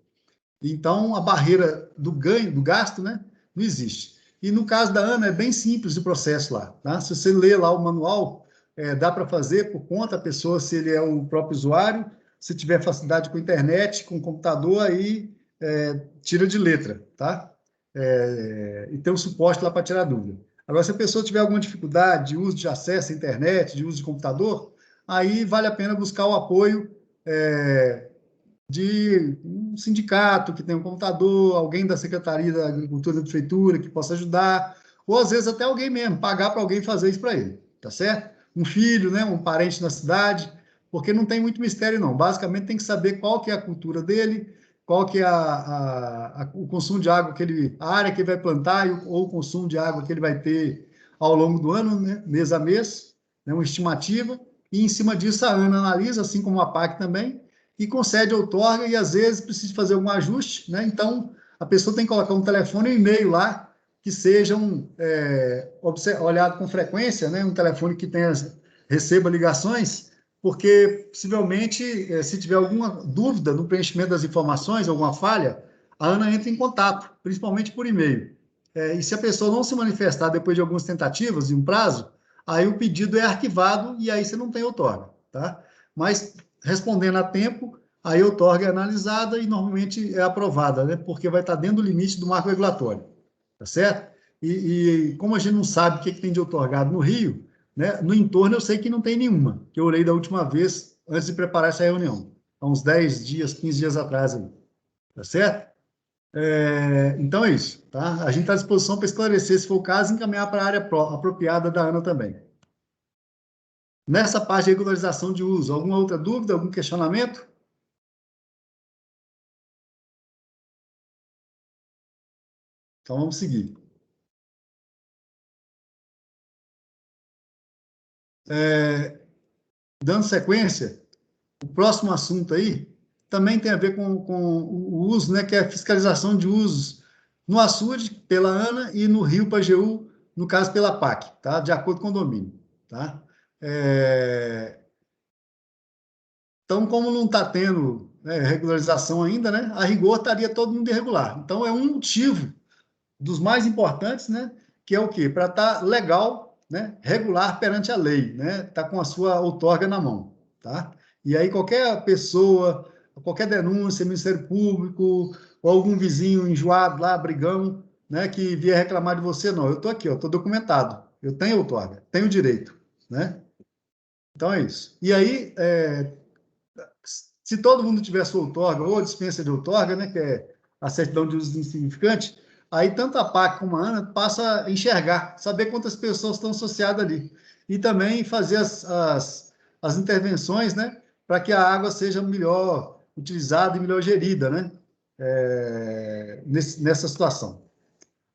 Então, a barreira do ganho, do gasto, né, não existe. E no caso da ANA, é bem simples o processo lá, tá? Se você ler lá o manual, dá para fazer por conta da pessoa, se ele é o próprio usuário, se tiver facilidade com internet, com computador, aí tira de letra, tá? E tem um suporte lá para tirar dúvida. Agora, se a pessoa tiver alguma dificuldade de uso de acesso à internet, de uso de computador, aí vale a pena buscar o apoio de um sindicato que tem um computador, alguém da Secretaria da Agricultura da Prefeitura que possa ajudar, ou às vezes até alguém mesmo, pagar para alguém fazer isso para ele, tá certo? Um filho, né, um parente na cidade, porque não tem muito mistério não, basicamente tem que saber qual que é a cultura dele, qual que é o consumo de água a área que ele vai plantar ou o consumo de água que ele vai ter ao longo do ano, né, mês a mês, né, uma estimativa, e em cima disso a ANA analisa, assim como a PAC também, e concede outorga, e às vezes precisa fazer algum ajuste, né? Então, a pessoa tem que colocar um telefone e um e-mail lá, que sejam olhados com frequência, né? Um telefone que receba ligações, porque, possivelmente, se tiver alguma dúvida no preenchimento das informações, alguma falha, a ANA entra em contato, principalmente por e-mail. E se a pessoa não se manifestar depois de algumas tentativas, e um prazo, aí o pedido é arquivado, e aí você não tem outorga, tá? Mas respondendo a tempo, aí a outorga é analisada e normalmente é aprovada, né? Porque vai estar dentro do limite do marco regulatório, tá certo? E como a gente não sabe o que tem de outorgado no Rio, né? No entorno eu sei que não tem nenhuma, que eu olhei da última vez, antes de preparar essa reunião, há uns 10 dias, 15 dias atrás, aí, tá certo? Então é isso, tá? A gente está à disposição para esclarecer, se for o caso, encaminhar para a área apropriada da ANA também. Nessa parte de regularização de uso, alguma outra dúvida, algum questionamento? Então, vamos seguir. Dando sequência, o próximo assunto aí também tem a ver com o uso, né, que é a fiscalização de usos no açude, pela ANA, e no Rio Pajeú, no caso, pela PAC, tá? De acordo com o domínio, tá? Então, como não está tendo regularização ainda, né, a rigor estaria todo mundo irregular. Então, é um motivo dos mais importantes, né, que é o quê? Para estar legal né, regular perante a lei, né, está com a sua outorga na mão, tá? E aí qualquer pessoa, qualquer denúncia, Ministério Público, ou algum vizinho enjoado lá, brigão, né, que vier reclamar de você, não, eu estou aqui, estou documentado, eu tenho outorga, tenho direito, né? Então é isso. E aí, se todo mundo tivesse outorga ou dispensa de outorga, né, que é a certidão de uso insignificante, aí tanto a PAC como a ANA passa a enxergar, saber quantas pessoas estão associadas ali. E também fazer as intervenções, né, para que a água seja melhor utilizada e melhor gerida, né, nessa situação.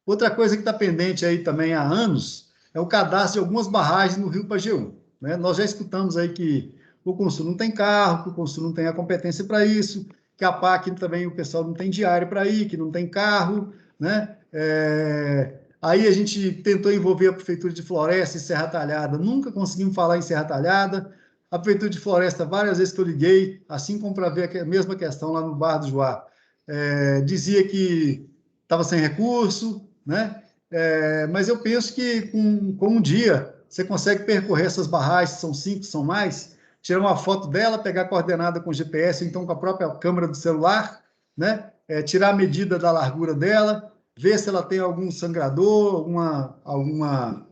Outra coisa que está pendente aí também há anos é o cadastro de algumas barragens no Rio Pajeú, né? Nós já escutamos aí que o Consul não tem carro, que o Consul não tem a competência para isso, que a PAC também o pessoal não tem diário para ir, que não tem carro, né? Aí a gente tentou envolver a Prefeitura de Floresta e Serra Talhada, nunca conseguimos falar em Serra Talhada. A Prefeitura de Floresta, várias vezes que eu liguei, assim como para ver a mesma questão lá no Bar do Joá, dizia que estava sem recurso, né? Mas eu penso que com um dia você consegue percorrer essas barragens, são 5, são mais, tirar uma foto dela, pegar a coordenada com GPS, então com a própria câmera do celular, né? Tirar a medida da largura dela, ver se ela tem algum sangrador, alguma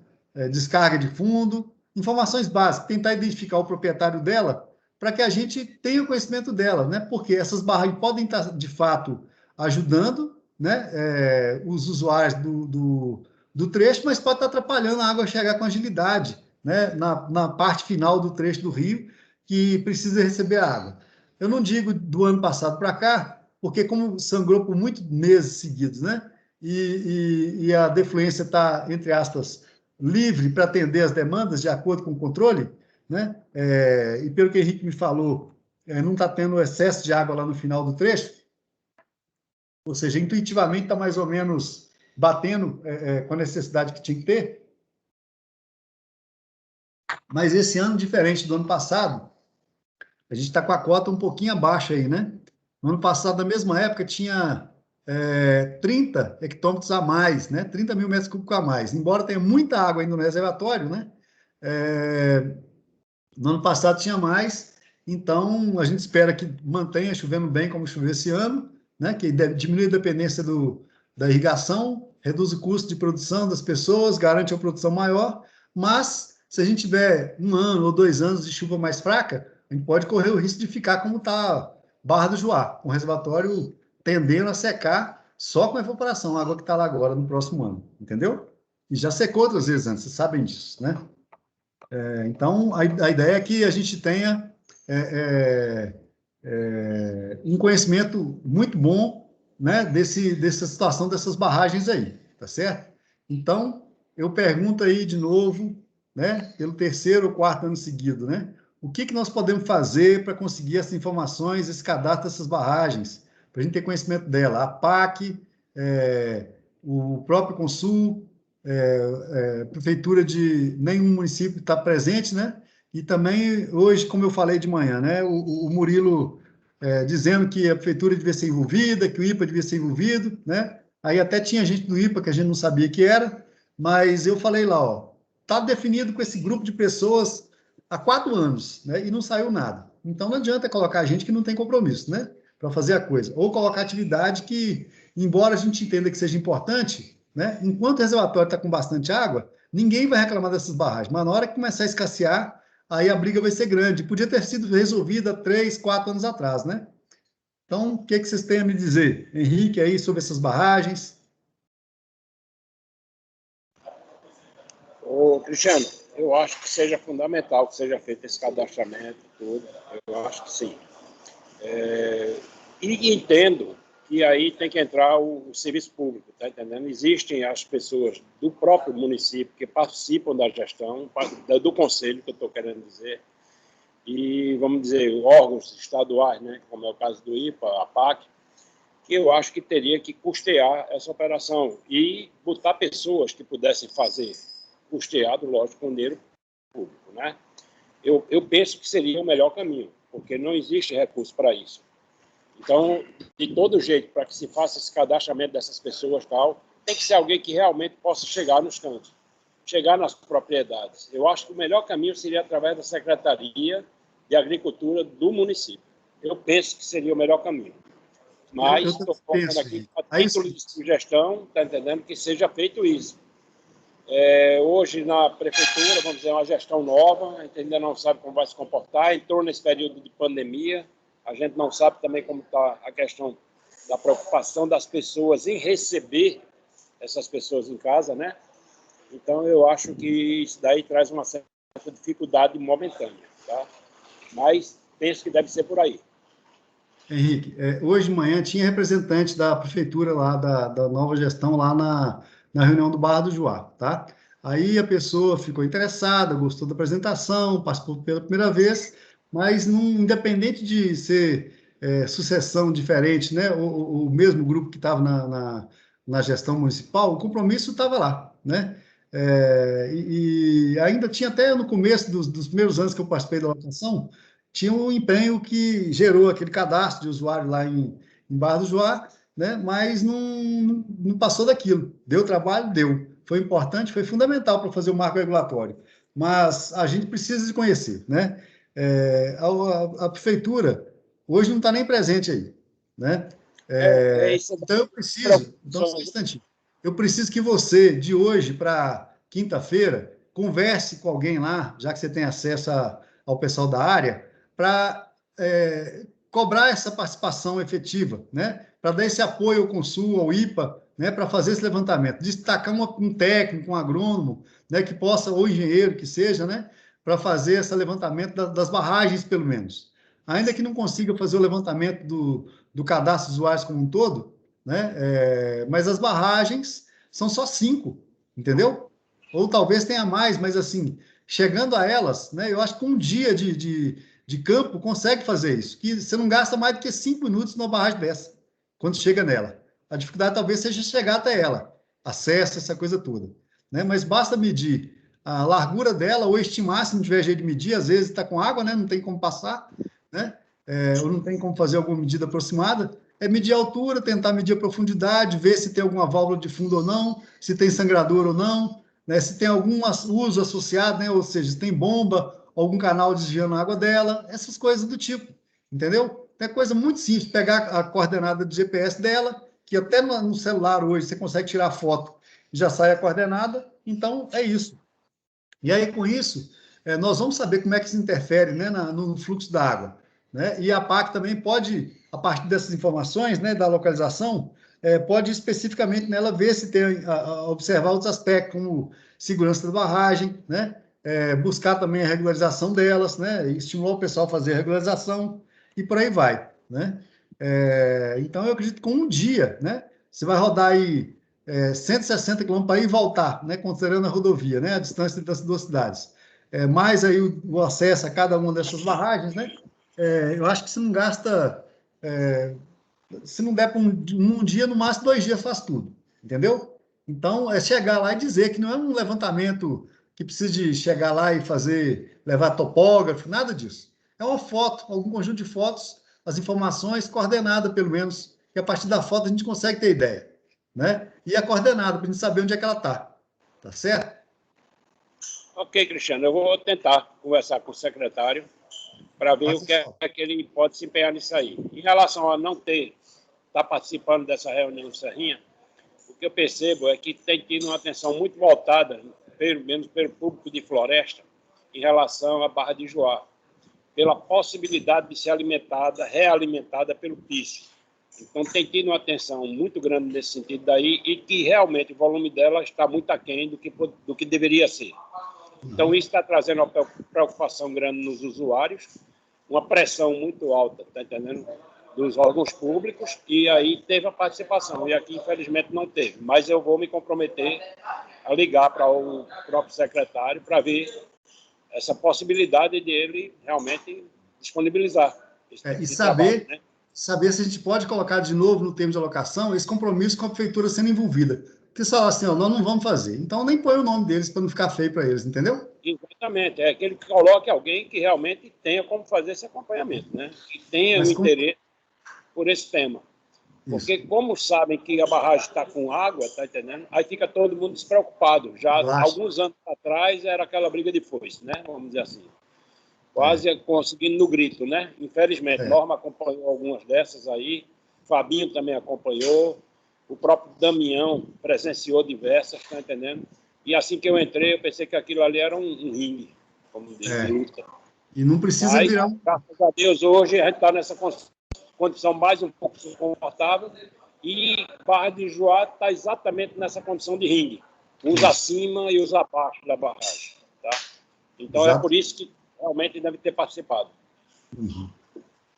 descarga de fundo, informações básicas, tentar identificar o proprietário dela, para que a gente tenha conhecimento dela, né? Porque essas barragens podem estar, de fato, ajudando, né, os usuários do trecho, mas pode estar atrapalhando a água chegar com agilidade, né, na parte final do trecho do rio, que precisa receber água. Eu não digo do ano passado para cá, porque como sangrou por muitos meses seguidos, né, e a defluência está, entre aspas, livre para atender as demandas de acordo com o controle, né, e pelo que o Henrique me falou, não está tendo excesso de água lá no final do trecho, ou seja, intuitivamente está mais ou menos batendo com a necessidade que tinha que ter. Mas esse ano, diferente do ano passado, a gente está com a cota um pouquinho abaixo aí, né? No ano passado, na mesma época, tinha 30 hectômetros a mais, né? 30 mil metros cúbicos a mais. Embora tenha muita água ainda no reservatório, né? No ano passado tinha mais, então a gente espera que mantenha chovendo bem como choveu esse ano, né, que diminui a dependência da irrigação, reduz o custo de produção das pessoas, garante uma produção maior, mas se a gente tiver 1 ano ou 2 anos de chuva mais fraca, a gente pode correr o risco de ficar como está Barra do Joá, com o reservatório tendendo a secar só com a evaporação, a água que está lá agora no próximo ano, entendeu? E já secou outras vezes antes, vocês sabem disso, né? Então, a ideia é que a gente tenha um conhecimento muito bom, né, dessa situação dessas barragens aí, tá certo? Então, eu pergunto aí de novo, né, pelo 3º ou 4º ano seguido, né, o que nós podemos fazer para conseguir essas informações, esse cadastro dessas barragens, para a gente ter conhecimento dela? A PAC, o próprio Consul, prefeitura de nenhum município está presente, né? E também, hoje, como eu falei de manhã, né, o Murilo dizendo que a prefeitura devia ser envolvida, que o IPA devia ser envolvido, né? Aí até tinha gente do IPA que a gente não sabia que era, mas eu falei lá, ó, está definido com esse grupo de pessoas há 4 anos, né? E não saiu nada. Então não adianta colocar gente que não tem compromisso, né? Para fazer a coisa. Ou colocar atividade que, embora a gente entenda que seja importante, né? Enquanto o reservatório está com bastante água, ninguém vai reclamar dessas barragens, mas na hora que começar a escassear, aí a briga vai ser grande. Podia ter sido resolvida 3, 4 anos atrás, né? Então, o que vocês têm a me dizer, Henrique, aí, sobre essas barragens? Ô, Cristiano, eu acho que seja fundamental que seja feito esse cadastramento, tudo. Eu acho que sim. E entendo que aí tem que entrar o serviço público, tá entendendo? Existem as pessoas do próprio município que participam da gestão, do conselho, que eu estou querendo dizer, e, vamos dizer, órgãos estaduais, né, como é o caso do IPA, a PAC, que eu acho que teria que custear essa operação e botar pessoas que pudessem fazer, custeado, lógico, com dinheiro público, né? Eu penso que seria o melhor caminho, porque não existe recurso para isso. Então, de todo jeito, para que se faça esse cadastramento dessas pessoas, tal, tem que ser alguém que realmente possa chegar nos cantos. chegar nas propriedades. Eu acho que o melhor caminho seria através da Secretaria de Agricultura do município. Eu penso que seria o melhor caminho. Mas estou colocando aqui a título de sugestão, está entendendo, que seja feito isso. Hoje, na prefeitura, vamos dizer, uma gestão nova, a gente ainda não sabe como vai se comportar, entrou nesse período de pandemia, a gente não sabe também como está a questão da preocupação das pessoas em receber essas pessoas em casa, né? Então, eu acho que isso daí traz uma certa dificuldade momentânea, tá? Mas penso que deve ser por aí. Henrique, hoje de manhã tinha representante da prefeitura lá, da nova gestão lá na reunião do Barra do Juá, tá? Aí a pessoa ficou interessada, gostou da apresentação, participou pela primeira vez, mas independente de ser sucessão diferente, né? O mesmo grupo que estava na gestão municipal, o compromisso estava lá, né? E ainda tinha até no começo dos primeiros anos que eu participei da locação, tinha um empenho que gerou aquele cadastro de usuário lá em Barra do Juá, né? Mas não passou daquilo. Deu trabalho? Deu. Foi importante, foi fundamental para fazer o marco regulatório. Mas a gente precisa de conhecer, né? A prefeitura hoje não está nem presente aí, né? Então eu preciso, então só um instantinho. Eu preciso que você, de hoje para quinta-feira, converse com alguém lá, já que você tem acesso ao pessoal da área, para cobrar essa participação efetiva, né? Para dar esse apoio ao Consul, ao IPA, né? Para fazer esse levantamento, destacar um técnico, um agrônomo, né? Que possa, ou engenheiro que seja, né? Para fazer esse levantamento das barragens, pelo menos. Ainda que não consiga fazer o levantamento do cadastro de usuários como um todo, né? Mas as barragens são só 5, entendeu? Ou talvez tenha mais, mas assim, chegando a elas, né? Eu acho que um dia de campo consegue fazer isso, que você não gasta mais do que 5 minutos numa barragem dessa, quando chega nela. A dificuldade talvez seja chegar até ela, acesso, essa coisa toda, né? Mas basta medir a largura dela, ou estimar, se não tiver jeito de medir, às vezes está com água, né? Não tem como passar, né? Ou não tem como fazer alguma medida aproximada, medir a altura, tentar medir a profundidade, ver se tem alguma válvula de fundo ou não, se tem sangrador ou não, né? Se tem algum uso associado, né? Ou seja, se tem bomba, algum canal desviando a água dela, essas coisas do tipo, entendeu? É coisa muito simples, pegar a coordenada do GPS dela, que até no celular hoje você consegue tirar foto e já sai a coordenada, então é isso. E aí, com isso, nós vamos saber como é que se interfere, né, no fluxo da água, né? E a PAC também pode, a partir dessas informações, né, da localização, pode especificamente nela ver se tem, observar outros aspectos, como segurança da barragem, né? Buscar também a regularização delas, né? E estimular o pessoal a fazer a regularização e por aí vai, né? Então, eu acredito que com um dia, né? Você vai rodar aí 160 quilômetros para ir e voltar, né? Considerando a rodovia, né? A distância das duas cidades. Mais aí o acesso a cada uma dessas barragens, né? Eu acho que se não gasta... se não der para um dia, no máximo 2 dias faz tudo, entendeu? Então, é chegar lá e dizer que não é um levantamento que precisa de chegar lá e levar topógrafo, nada disso. É uma foto, algum conjunto de fotos, as informações coordenadas, pelo menos, que a partir da foto a gente consegue ter ideia, né? E a coordenada, para a gente saber onde é que ela está, tá certo? Ok, Cristiano, eu vou tentar conversar com o secretário para ver o que é que ele pode se empenhar nisso aí. Em relação a não estar participando dessa reunião do Serrinha, o que eu percebo é que tem tido uma atenção muito voltada, pelo menos pelo público de floresta, em relação à Barra de Juá, pela possibilidade de ser realimentada pelo piso. Então, tem tido uma atenção muito grande nesse sentido daí e que realmente o volume dela está muito aquém do que deveria ser. Então, isso está trazendo uma preocupação grande nos usuários, uma pressão muito alta, está entendendo? Dos órgãos públicos, e aí teve a participação, e aqui, infelizmente, não teve. Mas eu vou me comprometer a ligar para o próprio secretário para ver essa possibilidade dele realmente disponibilizar. E saber, né? Saber se a gente pode colocar de novo no termo de alocação esse compromisso com a prefeitura sendo envolvida. Porque só assim, nós não vamos fazer. Então, nem põe o nome deles para não ficar feio para eles, entendeu? Exatamente. É que ele coloque alguém que realmente tenha como fazer esse acompanhamento, né? Que tenha o interesse por esse tema. Porque como sabem que a barragem está com água, tá entendendo? Aí fica todo mundo despreocupado. Já alguns anos atrás era aquela briga de foice, né? Vamos dizer assim. Quase conseguindo no grito, né? Infelizmente, Norma acompanhou algumas dessas aí, Fabinho também acompanhou, o próprio Damião presenciou diversas, tá entendendo? E assim que eu entrei, eu pensei que aquilo ali era um ringue, como diz, de luta. E não precisa Mas, virar graças a Deus, hoje a gente está nessa condição mais um pouco confortável e Barra de Juá está exatamente nessa condição de ringue, uns acima e os abaixo da barragem, tá? Então é por isso que realmente deve ter participado.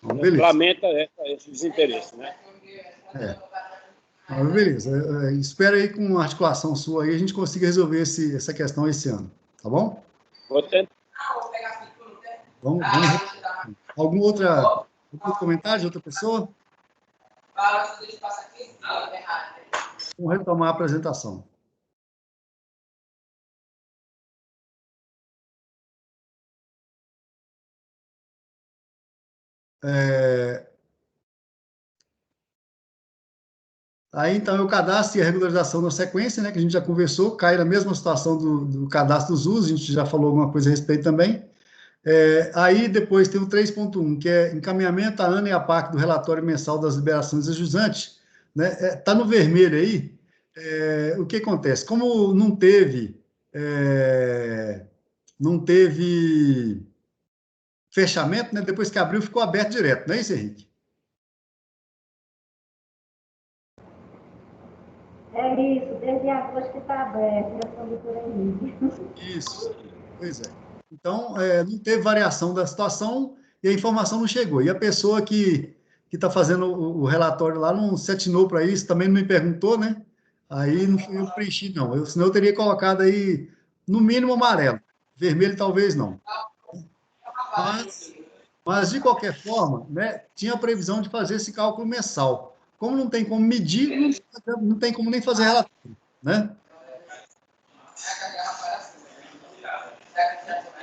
Lamenta esse desinteresse, né? Beleza. Espero aí com a articulação sua aí a gente consiga resolver essa questão esse ano, tá bom? Vou tentar. Vamos. Algum outro comentário de outra pessoa? Vamos retomar a apresentação. Aí, então, o cadastro e a regularização na sequência, né, que a gente já conversou, cai na mesma situação do cadastro dos usos, a gente já falou alguma coisa a respeito também. Aí, depois, tem o 3.1, que é encaminhamento à ANA e à PAC do relatório mensal das liberações a jusante, né? Tá no vermelho aí. O que acontece? Como não teve fechamento, né? Depois que abriu, ficou aberto direto, não é isso, Henrique? É isso, desde agosto que está aberto, respondi por Henrique. Isso, pois é. Então, não teve variação da situação e a informação não chegou. E a pessoa que está fazendo o relatório lá não se atinou para isso, também não me perguntou, né? Aí não fui eu que preenchi, não. Senão eu teria colocado aí, no mínimo, amarelo. Vermelho, talvez não. Mas de qualquer forma, né, tinha a previsão de fazer esse cálculo mensal. Como não tem como medir, não tem como nem fazer relatório, né?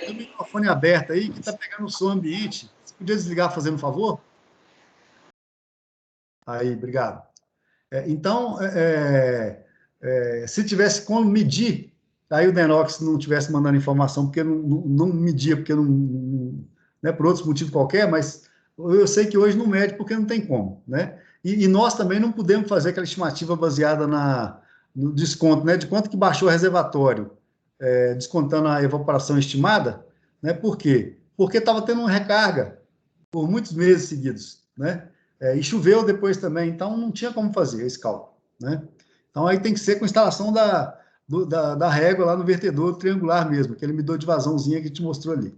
Tem o microfone aberto aí, que está pegando o som ambiente. Você podia desligar, fazendo um favor? Aí, obrigado. Então, se tivesse como medir, aí o Denox não tivesse mandando informação, porque não media, porque não, né, por outros motivos qualquer, mas eu sei que hoje não mede, porque não tem como, né? E nós também não podemos fazer aquela estimativa baseada no desconto, né? De quanto que baixou o reservatório, descontando a evaporação estimada, né? Por quê? Porque estava tendo uma recarga por muitos meses seguidos, né? E choveu depois também, então não tinha como fazer esse cálculo, né? Então aí tem que ser com instalação da régua lá no vertedor triangular mesmo, aquele medidor de vazãozinha que te mostrou ali.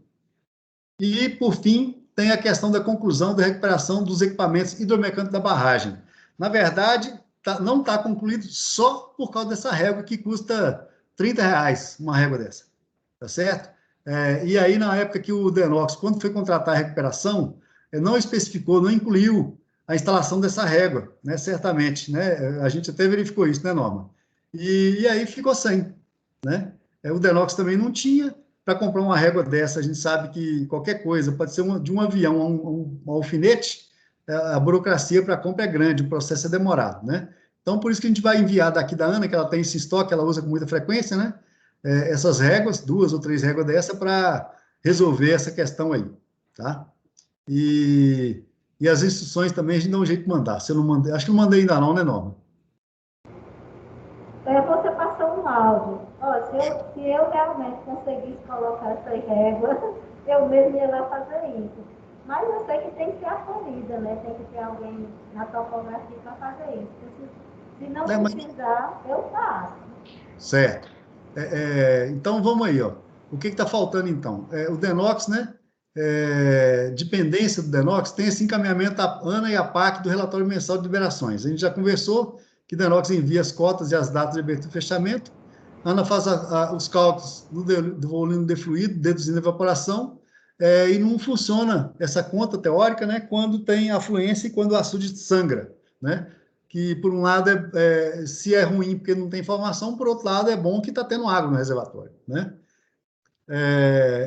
E, por fim, tem a questão da conclusão da recuperação dos equipamentos hidromecânicos da barragem. Na verdade, não está concluído só por causa dessa régua que custa R$30, uma régua dessa, tá certo? E aí, na época que o Denox, quando foi contratar a recuperação, não especificou, não incluiu a instalação dessa régua, né? Certamente, né? A gente até verificou isso, né, Norma? E aí ficou sem, né? O Denox também não tinha. Para comprar uma régua dessa, a gente sabe que qualquer coisa, pode ser de um avião a um alfinete, a burocracia para a compra é grande, o processo é demorado, né? Então, por isso que a gente vai enviar daqui da Ana, que ela tem esse estoque, ela usa com muita frequência, né? Essas réguas, 2 ou 3 réguas dessa, para resolver essa questão aí, tá? E as instruções também a gente dá um jeito de mandar. Se eu não mandei, acho que não mandei ainda não, né, Norma? Você passou um áudio. Se eu realmente conseguisse colocar essas réguas, eu mesmo ia lá fazer isso. Mas eu sei que tem que ser acolhida, né? Tem que ter alguém na topografia para fazer isso. Se não precisar, eu faço. Certo. Então, vamos aí, ó. O que está faltando, então? O Denox, né? Dependência do Denox, tem esse encaminhamento à ANA e à PAC do relatório mensal de liberações. A gente já conversou que o Denox envia as cotas e as datas de abertura e fechamento, a ANA faz os cálculos do volume de fluido, deduzindo a evaporação, e não funciona essa conta teórica, né, quando tem afluência e quando o açude sangra, né? Que, por um lado, se é ruim porque não tem informação, por outro lado, é bom que está tendo água no reservatório, né?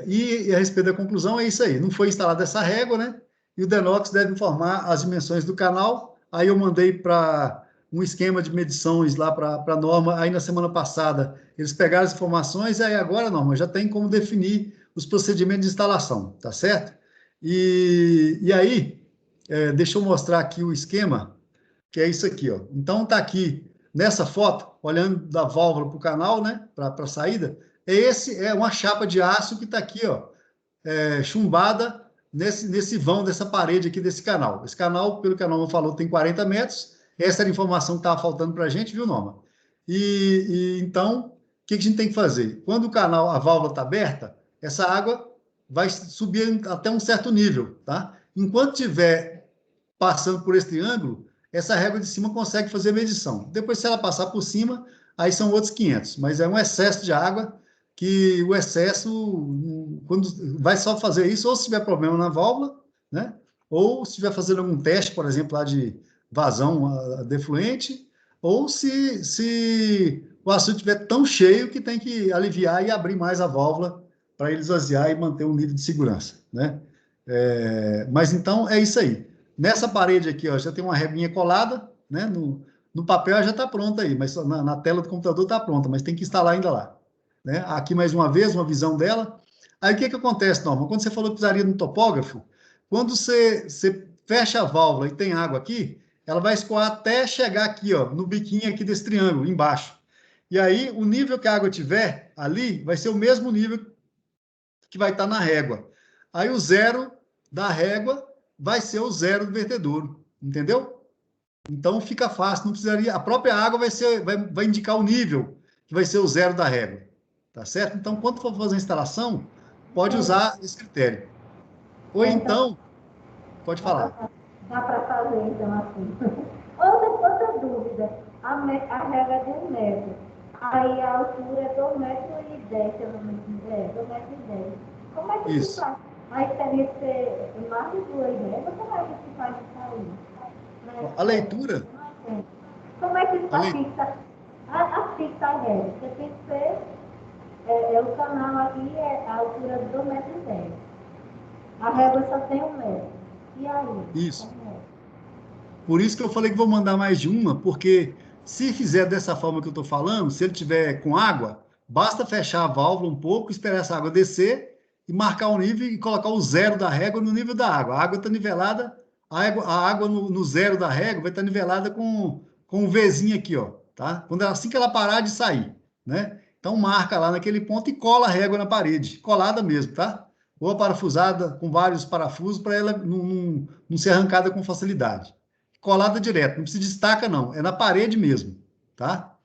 E a respeito da conclusão, é isso aí. Não foi instalada essa régua, né? E o Denox deve informar as dimensões do canal, aí eu mandei para um esquema de medições lá para a Norma, aí na semana passada eles pegaram as informações, e aí agora, Norma, já tem como definir os procedimentos de instalação, tá certo? E aí, deixa eu mostrar aqui o esquema, que é isso aqui, ó. Então, tá aqui, nessa foto, olhando da válvula para o canal, né, para a saída, é uma chapa de aço que está aqui, ó, chumbada nesse vão dessa parede aqui desse canal. Esse canal, pelo que a Norma falou, tem 40 metros. Essa era a informação que estava faltando para a gente, viu, Norma? Então, o que a gente tem que fazer? Quando o canal, a válvula está aberta, essa água vai subir até um certo nível, tá? Enquanto estiver passando por esse triângulo, essa régua de cima consegue fazer a medição. Depois, se ela passar por cima, aí são outros 500. Mas é um excesso de água, que o excesso, quando vai só fazer isso, ou se tiver problema na válvula, né? Ou se estiver fazendo algum teste, por exemplo, lá de vazão defluente, ou se o açude estiver tão cheio que tem que aliviar e abrir mais a válvula para ele esvaziar e manter um nível de segurança, né? Mas então é isso aí. Nessa parede aqui, ó, já tem uma reguinha colada, né? No papel já está pronta aí, mas na tela do computador está pronta, mas tem que instalar ainda lá. Né? Aqui, mais uma vez, uma visão dela. Aí, o que acontece, Norma? Quando você falou que precisaria de um topógrafo, quando você fecha a válvula e tem água aqui, ela vai escoar até chegar aqui, ó, no biquinho aqui desse triângulo, embaixo. E aí, o nível que a água tiver ali vai ser o mesmo nível que vai estar na régua. Aí, o zero da régua vai ser o zero do vertedouro, entendeu? Então, fica fácil, não precisaria... A própria água vai indicar o nível, que vai ser o zero da régua. Tá certo? Então, quando for fazer a instalação, pode usar esse critério. Ou então, pode falar. Dá para fazer, então, assim. Outra dúvida. A régua é de 1 metro. Aí a altura é 2,10 metros, pelo menos. 2,10 metros. Como é que se faz? Aí teria que ser mais de 2 réguas. Como é que se faz isso aí? A leitura? Como é que se fixa a régua? Porque tem que ser... o canal aqui é a altura de 2,10 metros. A régua só tem 1 metro. E aí? Isso. Por isso que eu falei que vou mandar mais de uma, porque se fizer dessa forma que eu estou falando, se ele tiver com água, basta fechar a válvula um pouco, esperar essa água descer e marcar o nível e colocar o zero da régua no nível da água. A água está nivelada, a água no zero da régua vai estar nivelada com um Vzinho aqui, ó, tá? Assim que ela parar de sair, né? Então, marca lá naquele ponto e cola a régua na parede, colada mesmo, tá? Ou parafusada com vários parafusos para ela não ser arrancada com facilidade. Colada direto, não precisa de estaca, não, é na parede mesmo, tá?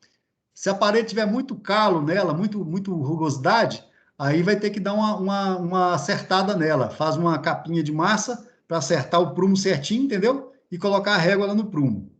Se a parede tiver muito calo nela, muito rugosidade, aí vai ter que dar uma acertada nela. Faz uma capinha de massa para acertar o prumo certinho, entendeu? E colocar a régua lá no prumo.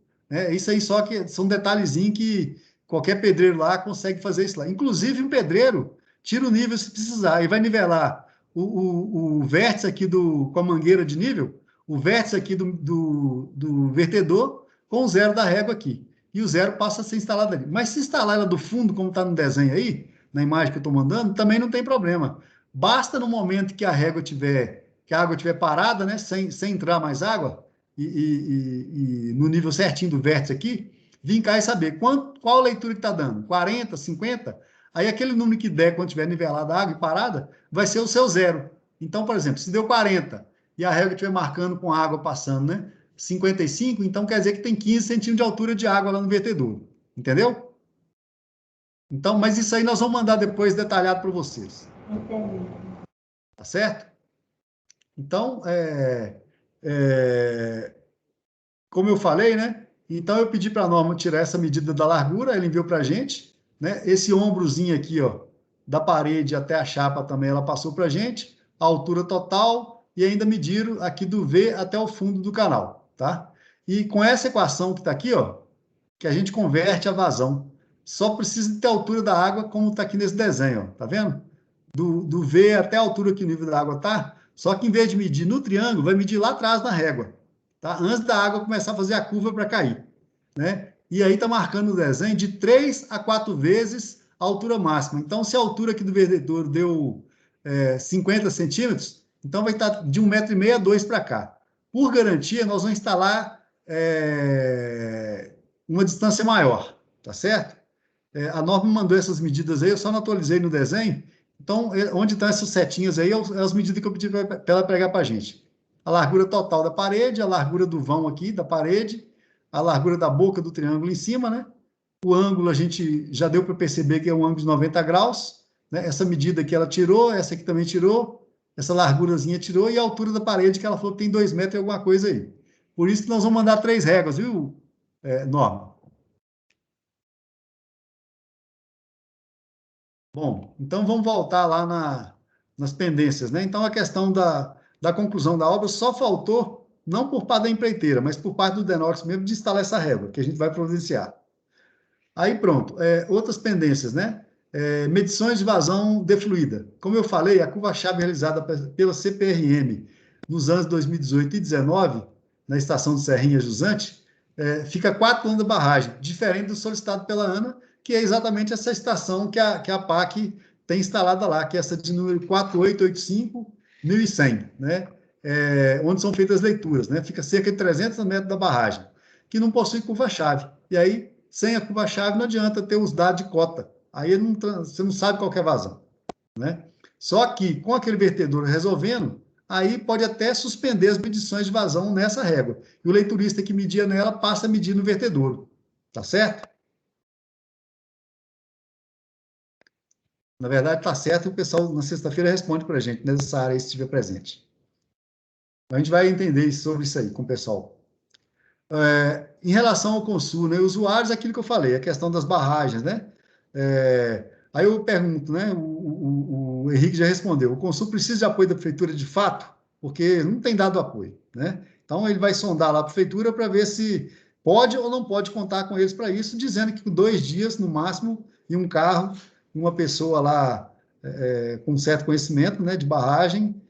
Isso aí só que são detalhezinhos que qualquer pedreiro lá consegue fazer isso lá. Inclusive, um pedreiro tira o nível se precisar e vai nivelar o vértice aqui com a mangueira de nível, o vértice aqui do vertedor com o zero da régua aqui. E o zero passa a ser instalado ali. Mas se instalar ela do fundo, como está no desenho aí, na imagem que eu estou mandando, também não tem problema. Basta no momento que a água estiver parada, né, sem entrar mais água, e no nível certinho do vértice aqui, vir cá e saber qual a leitura que está dando, 40, 50, aí aquele número que der quando tiver nivelada a água e parada, vai ser o seu zero. Então, por exemplo, se deu 40 e a régua estiver marcando com a água passando, né, 55, então quer dizer que tem 15 centímetros de altura de água lá no vertedor. Entendeu? Então, mas isso aí nós vamos mandar depois detalhado para vocês. Entendi. Tá certo? Então, como eu falei, né? Então, eu pedi para a Norma tirar essa medida da largura, ela enviou para a gente, né? Esse ombrozinho aqui, ó, da parede até a chapa também, ela passou para a gente, a altura total, e ainda mediram aqui do V até o fundo do canal, tá? E com essa equação que está aqui, ó, que a gente converte a vazão. Só precisa ter a altura da água, como está aqui nesse desenho, ó, tá vendo? Do V até a altura que o nível da água tá, só que em vez de medir no triângulo, vai medir lá atrás na régua, tá? Antes da água começar a fazer a curva para cair, né? E aí tá marcando o desenho de 3 a 4 vezes a altura máxima. Então, se a altura aqui do vertedor deu 50 centímetros, então vai estar de 1,5 m a 2 para cá. Por garantia, nós vamos instalar uma distância maior, tá certo? A norma mandou essas medidas aí, eu só não atualizei no desenho. Então, onde estão essas setinhas aí, é as medidas que eu pedi para ela pegar para a gente. A largura total da parede, a largura do vão aqui da parede, a largura da boca do triângulo em cima, né? O ângulo a gente já deu para perceber que é um ângulo de 90 graus, né? Essa medida aqui ela tirou, essa aqui também tirou, essa largurazinha tirou, e a altura da parede que ela falou que tem 2 metros e alguma coisa aí. Por isso que nós vamos mandar 3 réguas, viu, Norma? Bom, então vamos voltar lá nas pendências, né? Então, a questão da conclusão da obra só faltou, não por parte da empreiteira, mas por parte do Denox mesmo, de instalar essa régua, que a gente vai providenciar. Aí, pronto. Outras pendências, né? Medições de vazão defluída. Como eu falei, a curva-chave realizada pela CPRM nos anos 2018 e 2019, na estação de Serrinha Jusante, fica a 4 anos da barragem, diferente do solicitado pela ANA, que é exatamente essa estação que a PAC tem instalada lá, que é essa de número 4885-1100, né? Onde são feitas as leituras, né? Fica cerca de 300 metros da barragem, que não possui curva-chave. E aí, sem a curva-chave, não adianta ter os dados de cota. Aí você não sabe qual que é vazão, né? Só que, com aquele vertedor resolvendo, aí pode até suspender as medições de vazão nessa régua. E o leiturista que media nela passa a medir no vertedouro. Tá certo? Na verdade, está certo, e o pessoal na sexta-feira responde para a gente, nessa área, se estiver presente. A gente vai entender sobre isso aí com o pessoal. Em relação ao consumo, né, usuários, aquilo que eu falei, a questão das barragens, né? Aí eu pergunto, né? O Henrique já respondeu, o consumo precisa de apoio da prefeitura de fato, porque não tem dado apoio, né? Então, ele vai sondar lá a prefeitura para ver se pode ou não pode contar com eles para isso, dizendo que 2 dias, no máximo, e um carro, uma pessoa lá com certo conhecimento, né, de barragem,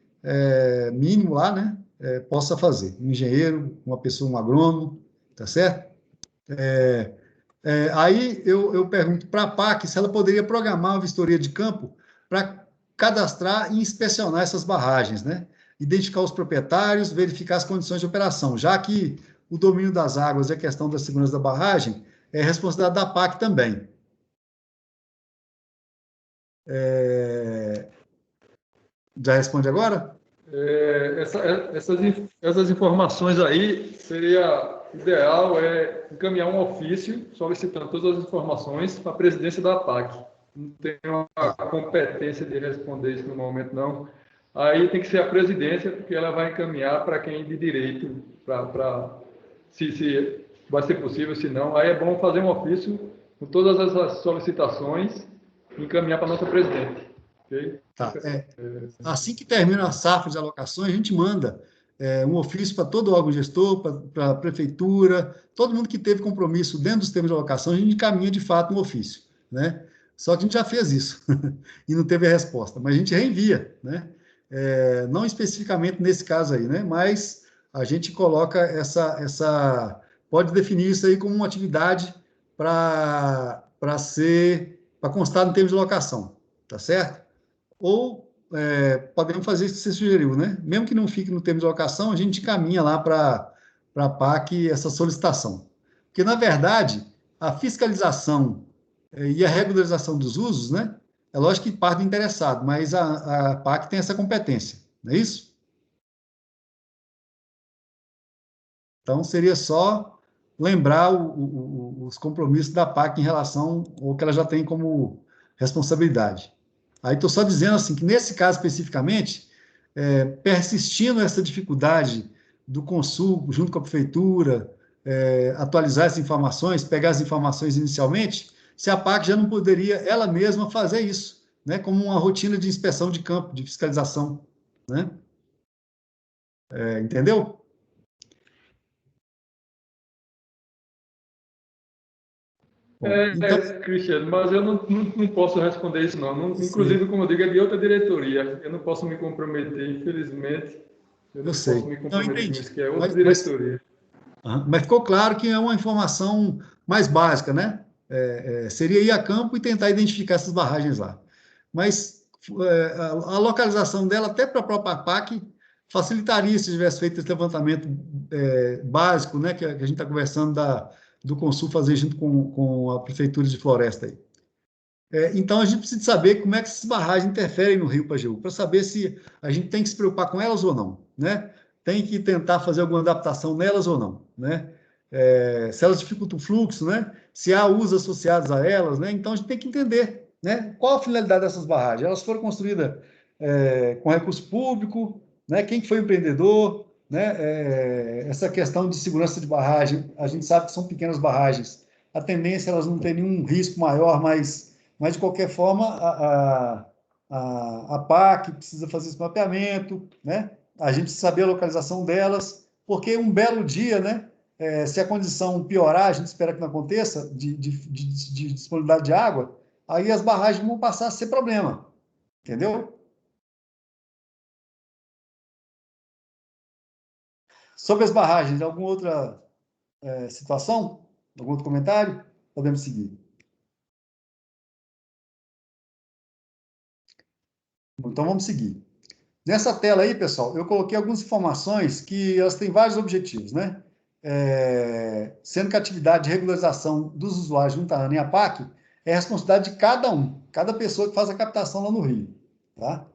mínimo lá, né, possa fazer. Um engenheiro, uma pessoa, um agrônomo, tá certo? Aí eu pergunto para a PAC se ela poderia programar uma vistoria de campo para cadastrar e inspecionar essas barragens, né? Identificar os proprietários, verificar as condições de operação, já que o domínio das águas e a questão da segurança da barragem é responsabilidade da PAC também. Já responde agora? Essas informações aí, seria ideal encaminhar um ofício solicitando todas as informações para a presidência da PAC. Não tenho a competência de responder isso no momento, não. Aí tem que ser a presidência, porque ela vai encaminhar para quem de direito, se vai ser possível, se não. Aí é bom fazer um ofício com todas essas solicitações e encaminhar para a nossa presidente. Okay? Tá. Assim que termina a safra de alocações, a gente manda um ofício para todo o órgão gestor, para a prefeitura, todo mundo que teve compromisso dentro dos termos de alocação, a gente encaminha de fato um ofício, né? Só que a gente já fez isso e não teve a resposta, mas a gente reenvia, né? Não especificamente nesse caso aí, né? Mas a gente coloca pode definir isso aí como uma atividade para constar no termo de locação, tá certo? Ou podemos fazer isso que você sugeriu, né? Mesmo que não fique no termo de locação, a gente encaminha lá para a PAC essa solicitação. Porque, na verdade, a fiscalização e a regularização dos usos, né? É lógico que parte do interessado, mas a PAC tem essa competência, não é isso? Então, seria só lembrar os compromissos da PAC em relação ao que ela já tem como responsabilidade. Aí estou só dizendo assim, que nesse caso especificamente, persistindo essa dificuldade do consumo junto com a prefeitura, atualizar essas informações, pegar as informações inicialmente, se a PAC já não poderia ela mesma fazer isso, né, como uma rotina de inspeção de campo, de fiscalização, né? Entendeu? Bom, então... Cristiano, mas eu não posso responder isso, não. Inclusive, como eu digo, é de outra diretoria. Eu não posso me comprometer, infelizmente. Eu não posso me comprometer com isso, que é outra diretoria. Mas ficou claro que é uma informação mais básica, né? Seria ir a campo e tentar identificar essas barragens lá. Mas a localização dela, até para a própria PAC, facilitaria se tivesse feito esse levantamento básico, né, que a gente está conversando do Consul fazer junto com a Prefeitura de Floresta aí. Então, a gente precisa saber como é que essas barragens interferem no rio Pajeú, para saber se a gente tem que se preocupar com elas ou não, né? Tem que tentar fazer alguma adaptação nelas ou não, né? Se elas dificultam o fluxo, né? Se há usos associados a elas, né? Então, a gente tem que entender, né? Qual a finalidade dessas barragens. Elas foram construídas com recurso público, né? Quem que foi o empreendedor, né? Essa questão de segurança de barragem, a gente sabe que são pequenas barragens. A tendência é elas não terem nenhum risco maior, mas de qualquer forma, a PAC precisa fazer esse mapeamento, né? A gente precisa saber a localização delas, porque um belo dia, né? Se a condição piorar, a gente espera que não aconteça, de disponibilidade de água, aí as barragens vão passar a ser problema, entendeu? Sobre as barragens, alguma outra situação? Algum outro comentário? Podemos seguir. Então, vamos seguir. Nessa tela aí, pessoal, eu coloquei algumas informações que elas têm vários objetivos, né? Sendo que a atividade de regularização dos usuários junto à ANA e à PAC é responsabilidade de cada pessoa que faz a captação lá no Rio, tá?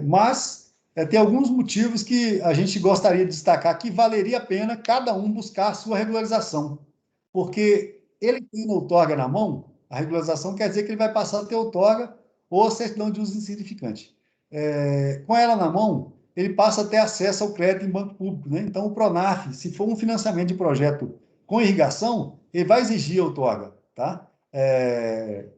Mas tem alguns motivos que a gente gostaria de destacar que valeria a pena cada um buscar a sua regularização, porque ele tem outorga na mão, a regularização quer dizer que ele vai passar a ter outorga ou certidão de uso insignificante. Com ela na mão, ele passa a ter acesso ao crédito em banco público, né? Então, o Pronaf, se for um financiamento de projeto com irrigação, ele vai exigir outorga, tá?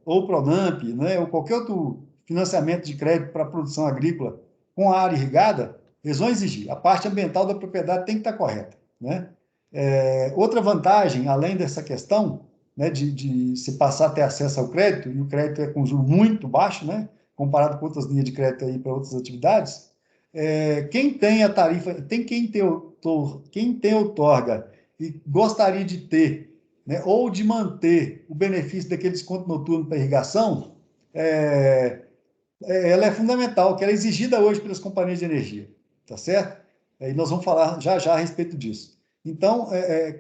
Ou Pronamp, né? Ou qualquer outro financiamento de crédito para produção agrícola com a área irrigada, eles vão exigir. A parte ambiental da propriedade tem que estar correta, né? Outra vantagem, além dessa questão, né, de se passar a ter acesso ao crédito, e o crédito é com juros muito baixo, né? Comparado com outras linhas de crédito aí para outras atividades, quem tem a tarifa, quem tem outorga e gostaria de ter, né, ou de manter o benefício daquele desconto noturno para irrigação, ela é fundamental, que ela é exigida hoje pelas companhias de energia, tá certo? E nós vamos falar já a respeito disso. Então,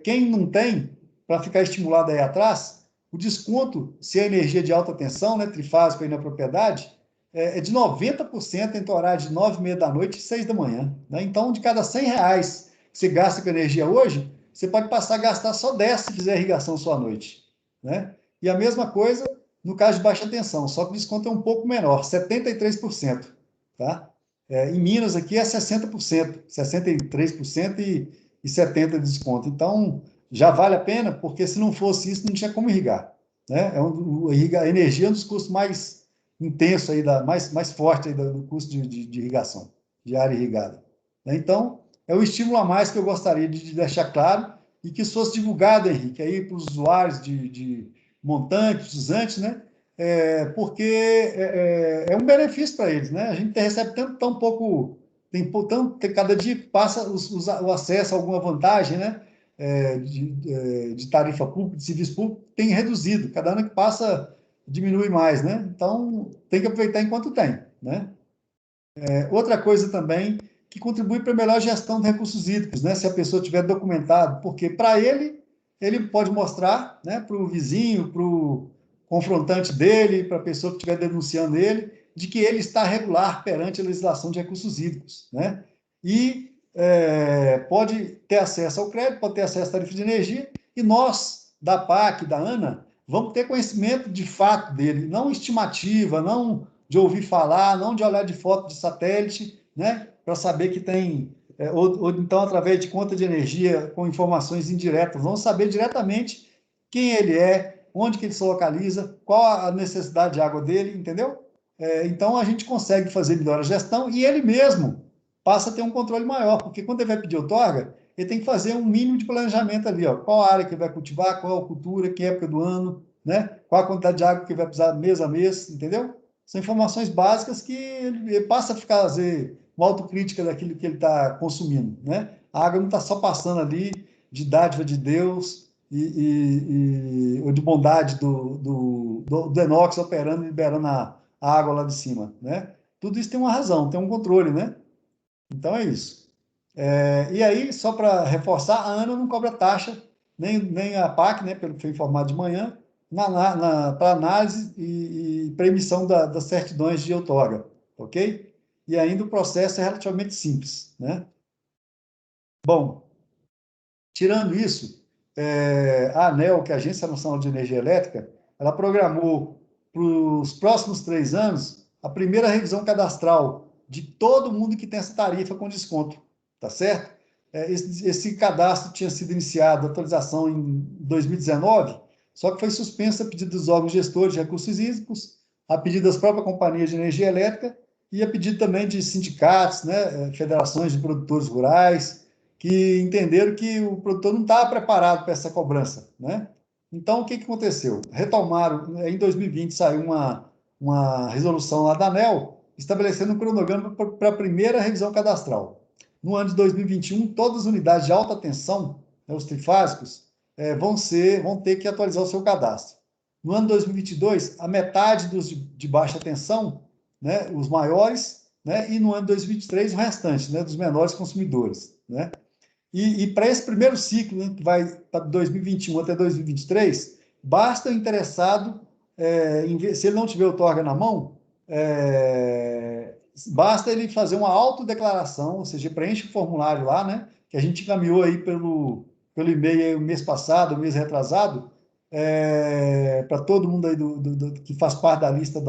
quem não tem, para ficar estimulado aí atrás, o desconto, se é energia de alta tensão, né, trifásico aí na propriedade, é de 90% entre o horário de 9h30 da noite e 6 da manhã. Né? Então, de cada R$100 que você gasta com energia hoje, você pode passar a gastar só 10 se fizer irrigação só à noite. Né? E a mesma coisa no caso de baixa tensão, só que o desconto é um pouco menor, 73%. Tá? Em Minas aqui é 60%, 63% e 70% de desconto. Então, já vale a pena, porque se não fosse isso, não tinha como irrigar. Né? A energia é um dos custos mais intenso aí, mais forte aí do custo de irrigação, de área irrigada. Então, é o estímulo a mais que eu gostaria de deixar claro e que isso fosse divulgado, Henrique, aí para os usuários de montantes, usantes, né? Porque é um benefício para eles, né? A gente recebe tão pouco, cada dia que passa o acesso a alguma vantagem, né? De tarifa pública, de serviço público, tem reduzido. Cada ano que passa, diminui mais, né? Então, tem que aproveitar enquanto tem, né? Outra coisa também que contribui para a melhor gestão de recursos hídricos, né? Se a pessoa tiver documentado, porque para ele pode mostrar, né, para o vizinho, para o confrontante dele, para a pessoa que estiver denunciando ele, de que ele está regular perante a legislação de recursos hídricos, né? E pode ter acesso ao crédito, pode ter acesso à tarifa de energia, e nós, da PAC, da ANA, vamos ter conhecimento de fato dele, não estimativa, não de ouvir falar, não de olhar de foto de satélite, né, para saber que tem, ou então através de conta de energia com informações indiretas, vamos saber diretamente quem ele é, onde que ele se localiza, qual a necessidade de água dele, entendeu? Então a gente consegue fazer melhor a gestão e ele mesmo passa a ter um controle maior, porque quando ele vai pedir outorga, ele tem que fazer um mínimo de planejamento ali, ó, qual a área que ele vai cultivar, qual a cultura, que época do ano, né? Qual a quantidade de água que ele vai precisar mês a mês, entendeu? São informações básicas que ele passa a ficar, às vezes, uma autocrítica daquilo que ele está consumindo, né? A água não está só passando ali de dádiva de Deus ou de bondade do Denox operando e liberando a água lá de cima, né? Tudo isso tem uma razão, tem um controle, né? Então é isso. E aí, só para reforçar, a ANA não cobra taxa, nem a PAC, né, pelo que foi informado de manhã, para análise e para emissão das certidões de outorga, ok? E ainda o processo é relativamente simples, né? Bom, tirando isso, a ANEEL, que é a Agência Nacional de Energia Elétrica, ela programou para os próximos 3 anos a primeira revisão cadastral de todo mundo que tem essa tarifa com desconto, tá certo? Esse cadastro tinha sido iniciado, a atualização em 2019, só que foi suspenso a pedido dos órgãos gestores de recursos hídricos, a pedido das próprias companhias de energia elétrica e a pedido também de sindicatos, né, federações de produtores rurais, que entenderam que o produtor não estava preparado para essa cobrança, né? Então, o que aconteceu? Retomaram, em 2020 saiu uma resolução lá da ANEEL, estabelecendo um cronograma para a primeira revisão cadastral. No ano de 2021, todas as unidades de alta tensão, né, os trifásicos, vão ter que atualizar o seu cadastro. No ano de 2022, a metade dos de baixa tensão, né, os maiores, né, e no ano de 2023, o restante, né, dos menores consumidores, né? E para esse primeiro ciclo, né, que vai para 2021 até 2023, basta o interessado, se ele não tiver outorga na mão, basta ele fazer uma autodeclaração, ou seja, preenche o formulário lá, né, que a gente encaminhou aí pelo e-mail o mês passado, o mês retrasado, para todo mundo aí que faz parte da lista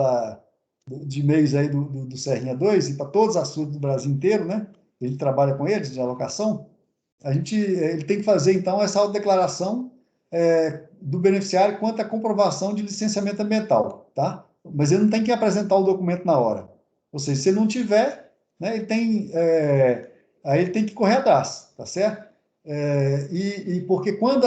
de e-mails aí do Serrinha 2 e para todos os assuntos do Brasil inteiro, né, a gente trabalha com eles de alocação. Ele tem que fazer, então, essa autodeclaração do beneficiário quanto à comprovação de licenciamento ambiental, tá? Mas ele não tem que apresentar o documento na hora. Ou seja, se ele não tiver, né, aí ele tem que correr atrás, tá certo? Porque quando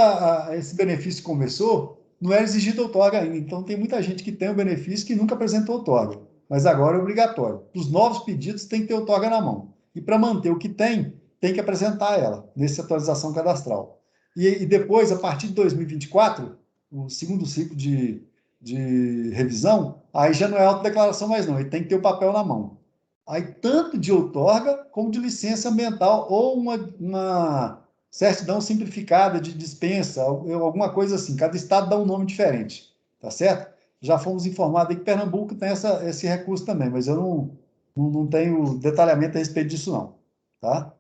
esse benefício começou, não era exigido outorga ainda. Então, tem muita gente que tem o benefício que nunca apresentou outorga. Mas agora é obrigatório. Os novos pedidos tem que ter outorga na mão. E para manter o que tem que apresentar ela nessa atualização cadastral. E depois, a partir de 2024, o segundo ciclo de revisão, aí já não é autodeclaração mais não, ele tem que ter o papel na mão. Aí, tanto de outorga como de licença ambiental ou uma certidão simplificada de dispensa, alguma coisa assim. Cada estado dá um nome diferente, tá certo? Já fomos informados aí que Pernambuco tem esse recurso também, mas eu não tenho detalhamento a respeito disso não, tá?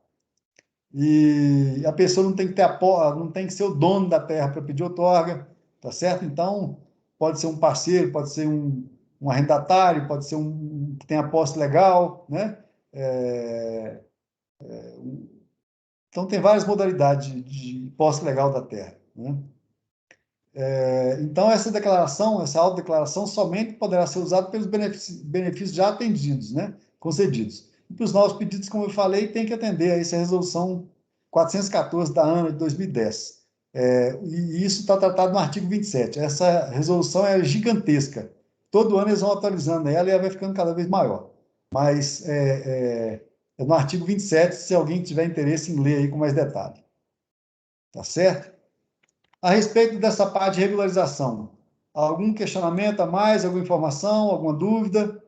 E a pessoa não tem que ser o dono da terra para pedir outorga, tá certo? Então, pode ser um parceiro, pode ser um arrendatário, pode ser um que tenha posse legal, né? Então, tem várias modalidades de posse legal da terra, né? Então, essa autodeclaração, somente poderá ser usada pelos benefícios já atendidos, né? Concedidos. E para os novos pedidos, como eu falei, tem que atender a essa resolução 414 da ANA de 2010. E isso está tratado no artigo 27. Essa resolução é gigantesca. Todo ano eles vão atualizando ela e ela vai ficando cada vez maior. Mas é no artigo 27, se alguém tiver interesse em ler aí com mais detalhe. Tá certo? A respeito dessa parte de regularização, algum questionamento a mais, alguma informação, alguma dúvida?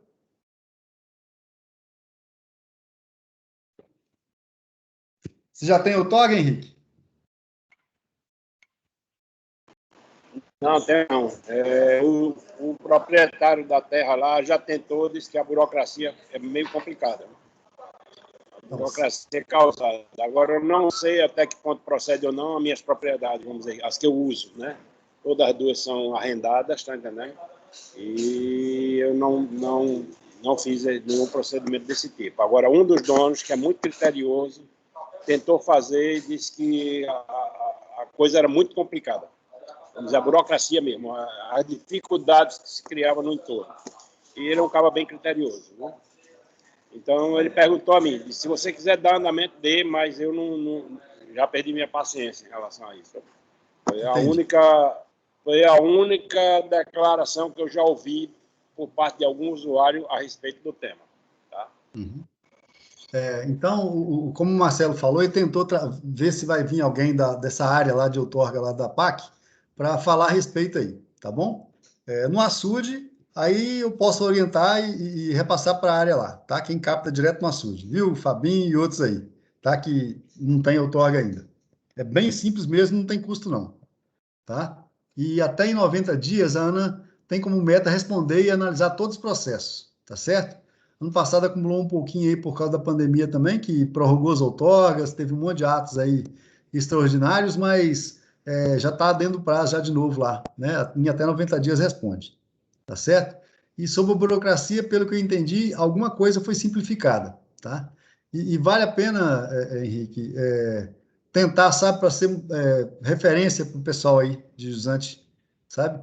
Você já tem outorga, Henrique? Não, tem não. O proprietário da terra lá já tentou, disse que a burocracia é meio complicada. A burocracia é causada. Agora, eu não sei até que ponto procede ou não as minhas propriedades, vamos dizer, as que eu uso, né? Todas as duas são arrendadas, tá entendendo? E eu não fiz nenhum procedimento desse tipo. Agora, um dos donos, que é muito criterioso, tentou fazer e disse que a coisa era muito complicada. Vamos dizer, a burocracia mesmo, as dificuldades que se criavam no entorno. E ele é um cara bem criterioso, né? Então, ele perguntou a mim, disse, se você quiser dar andamento, dê, mas eu já perdi minha paciência em relação a isso. Foi a única declaração que eu já ouvi por parte de algum usuário a respeito do tema. Tá? Uhum. Então, como o Marcelo falou, ele tentou ver se vai vir alguém dessa área lá de outorga lá da PAC para falar a respeito aí, tá bom? No açude, Aí eu posso orientar e repassar para a área lá, tá? Quem capta direto no açude, viu? Fabinho e outros aí, tá? Que não tem outorga ainda. É bem simples mesmo, não tem custo não, tá? E até em 90 dias a Ana tem como meta responder e analisar todos os processos, tá certo? Ano passado acumulou um pouquinho aí por causa da pandemia também, que prorrogou as outorgas, teve um monte de atos aí extraordinários, mas já está dentro do prazo já de novo lá, né? Em até 90 dias responde, tá certo? E sobre a burocracia, pelo que eu entendi, alguma coisa foi simplificada, tá? E vale a pena, Henrique, tentar, sabe, para ser referência para o pessoal aí de jusante, sabe?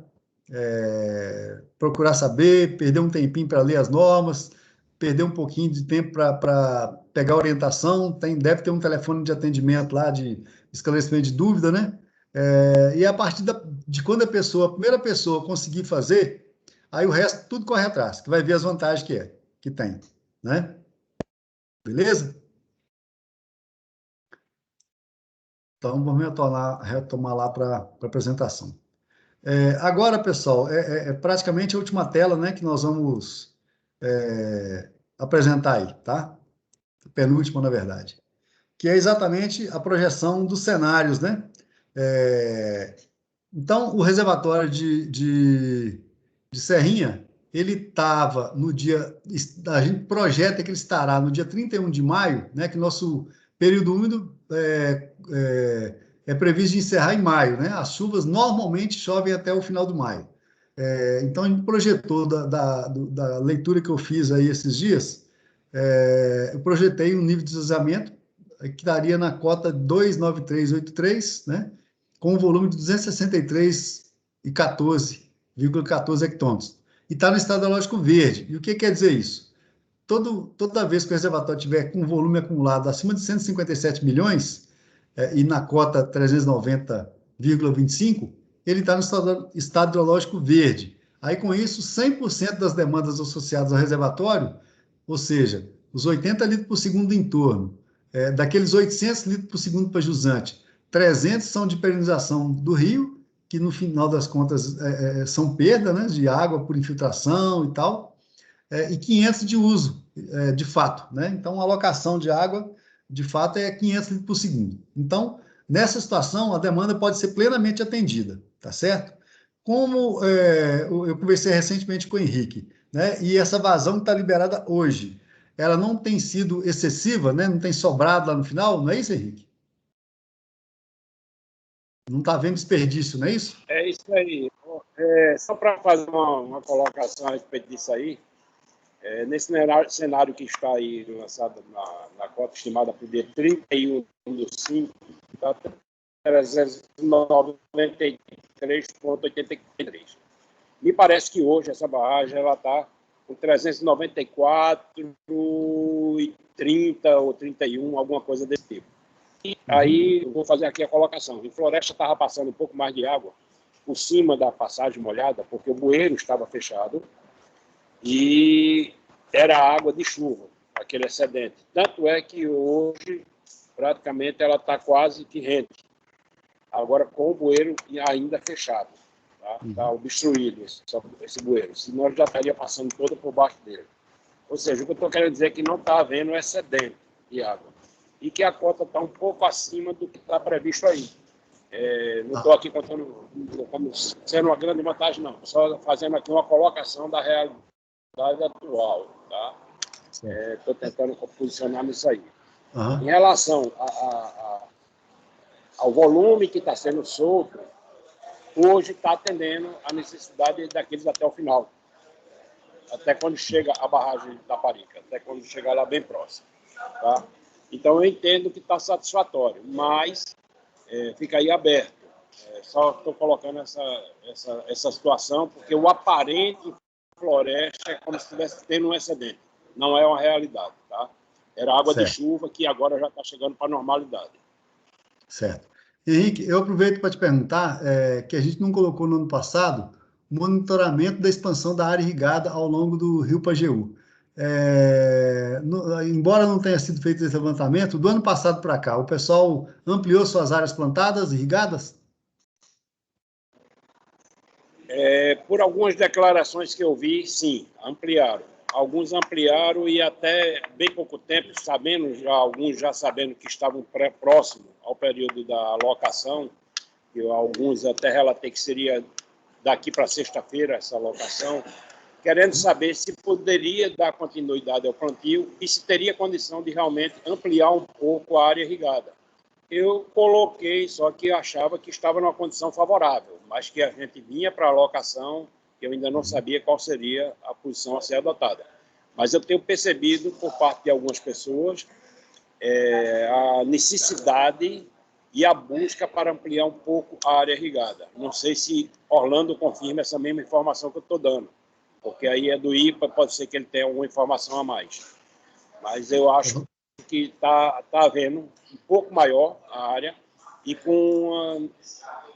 Procurar saber, perder um tempinho para ler as normas, perder um pouquinho de tempo para pegar orientação, deve ter um telefone de atendimento lá, de esclarecimento de dúvida, né? E a partir de quando a primeira pessoa conseguir fazer, aí o resto tudo corre atrás, que vai ver as vantagens que tem, né? Beleza? Então, vamos retomar lá para a apresentação. Agora, pessoal, praticamente a última tela, né, que nós vamos apresentar aí, tá? Penúltima, na verdade. Que é exatamente a projeção dos cenários, né? Então, o reservatório de Serrinha, ele estava no dia... A gente projeta que ele estará no dia 31 de maio, né, que nosso período úmido é previsto de encerrar em maio, né? As chuvas normalmente chovem até o final do maio. Então, a gente projetou da leitura que eu fiz aí esses dias, eu projetei um nível de deslizamento que daria na cota 29383, né? Com um volume de 263,14 hectômetros. E está no estado geológico verde. E o que quer dizer isso? Toda vez que o reservatório tiver com volume acumulado acima de 157 milhões, e na cota 390,25, ele está no estado hidrológico verde. Aí, com isso, 100% das demandas associadas ao reservatório, ou seja, os 80 litros por segundo do entorno, daqueles 800 litros por segundo para jusante, 300 são de perenização do rio, que no final das contas são perda, né, de água por infiltração e tal, e 500 de uso, de fato, né? Então, a alocação de água, de fato, é 500 litros por segundo. Então, nessa situação, a demanda pode ser plenamente atendida, tá certo? Como eu conversei recentemente com o Henrique, né? E essa vazão que está liberada hoje, ela não tem sido excessiva, né? Não tem sobrado lá no final, não é isso, Henrique? Não está havendo desperdício, não é isso? É isso aí. Só para fazer uma colocação a respeito disso aí, nesse cenário que está aí lançado na cota estimada para o dia 31 de 5, está 393,83. Me parece que hoje essa barragem está com 394,30 ou 31, alguma coisa desse tipo. E aí eu vou fazer aqui a colocação. Em Floresta estava passando um pouco mais de água por cima da passagem molhada, porque o bueiro estava fechado, e era água de chuva, aquele excedente. Tanto é que hoje, praticamente, ela está quase que rente. Agora, com o bueiro ainda fechado. Está obstruído esse bueiro. Senão, ele já estaria passando todo por baixo dele. Ou seja, o que eu estou querendo dizer é que não está havendo excedente de água. E que a cota está um pouco acima do que está previsto aí. Não estou aqui contando como sendo uma grande vantagem, não. Só fazendo aqui uma colocação da realidade atual, tá? Estou tentando posicionar nisso aí. Em relação ao volume que está sendo solto, hoje está atendendo a necessidade daqueles até o final, até quando chega a barragem da Parica, até quando chegar lá bem próximo, tá? Então eu entendo que está satisfatório, mas fica aí aberto. Só estou colocando essa situação porque o aparente Floresta é como se estivesse tendo um excedente. Não é uma realidade, tá? Era água de chuva que agora já está chegando para a normalidade. Certo. Henrique, eu aproveito para te perguntar que a gente não colocou no ano passado o monitoramento da expansão da área irrigada ao longo do Rio Pajeú. Embora não tenha sido feito esse levantamento, do ano passado para cá, o pessoal ampliou suas áreas plantadas, irrigadas? Por algumas declarações que eu vi, sim, ampliaram. Alguns ampliaram e até bem pouco tempo, alguns já sabendo que estavam próximos ao período da locação, e alguns até relatei que seria daqui para sexta-feira essa locação, querendo saber se poderia dar continuidade ao plantio e se teria condição de realmente ampliar um pouco a área irrigada. Eu coloquei, só que eu achava que estava numa condição favorável, mas que a gente vinha para a locação, que eu ainda não sabia qual seria a posição a ser adotada. Mas eu tenho percebido, por parte de algumas pessoas, a necessidade e a busca para ampliar um pouco a área irrigada. Não sei se Orlando confirma essa mesma informação que eu estou dando, porque aí é do IPA, pode ser que ele tenha alguma informação a mais. Mas eu acho que está havendo um pouco maior a área e com,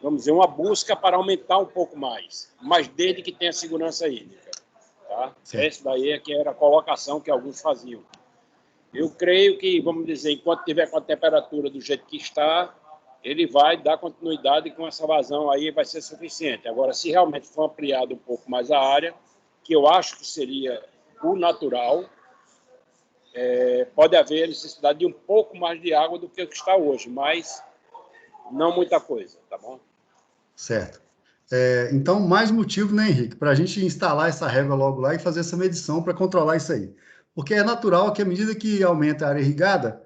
vamos dizer, uma busca para aumentar um pouco mais, mas desde que tenha segurança hídrica. Tá? Essa daí é que era a colocação que alguns faziam. Eu creio que, vamos dizer, enquanto tiver com a temperatura do jeito que está, ele vai dar continuidade com essa vazão aí, vai ser suficiente. Agora, se realmente for ampliado um pouco mais a área, que eu acho que seria o natural, pode haver a necessidade de um pouco mais de água do que o que está hoje, mas não muita coisa, tá bom? Certo. Então, mais motivo, né, Henrique, para a gente instalar essa régua logo lá e fazer essa medição para controlar isso aí. Porque é natural que, à medida que aumenta a área irrigada,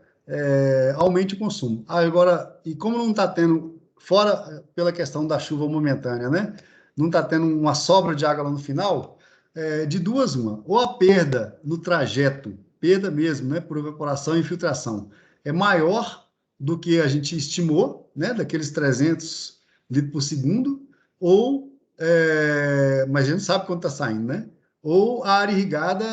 aumente o consumo. Agora, e como não está tendo, fora pela questão da chuva momentânea, né? Não está tendo uma sobra de água lá no final, de duas uma. Ou a perda no trajeto, perda mesmo, né, por evaporação e infiltração, é maior do que a gente estimou, né, daqueles 300 litros por segundo, ou, mas a gente sabe quanto está saindo, né? Ou a área irrigada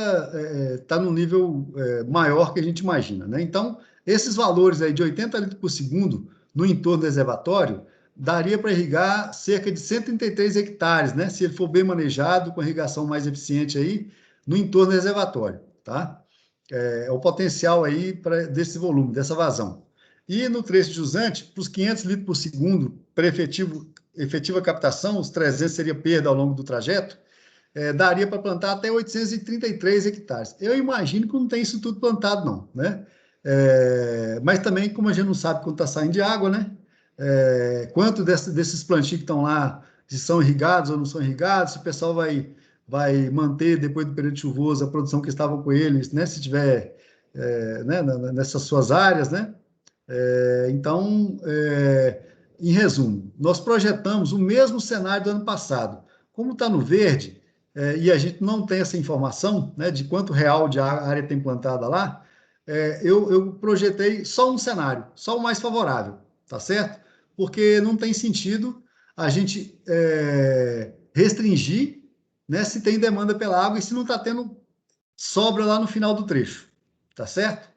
está no nível maior que a gente imagina, né? Então, esses valores aí de 80 litros por segundo no entorno do reservatório daria para irrigar cerca de 133 hectares, né? Se ele for bem manejado, com irrigação mais eficiente aí, no entorno do reservatório, tá? É o potencial aí desse volume, dessa vazão. E no trecho jusante, para os 500 litros por segundo, para efetiva captação, os 300 seria perda ao longo do trajeto, daria para plantar até 833 hectares. Eu imagino que não tem isso tudo plantado, não, né? Mas também, como a gente não sabe quanto está saindo de água, né? Quanto desses plantios que estão lá, se são irrigados ou não são irrigados, se o pessoal vai manter, depois do período chuvoso, a produção que estavam com eles, né? Se tiver né, nessas suas áreas, né? Então, em resumo, nós projetamos o mesmo cenário do ano passado. Como está no verde, e a gente não tem essa informação, né, de quanto real de área tem plantada lá, eu projetei só um cenário, só o mais favorável, tá certo? Porque não tem sentido a gente restringir, né, se tem demanda pela água e se não está tendo sobra lá no final do trecho, tá certo?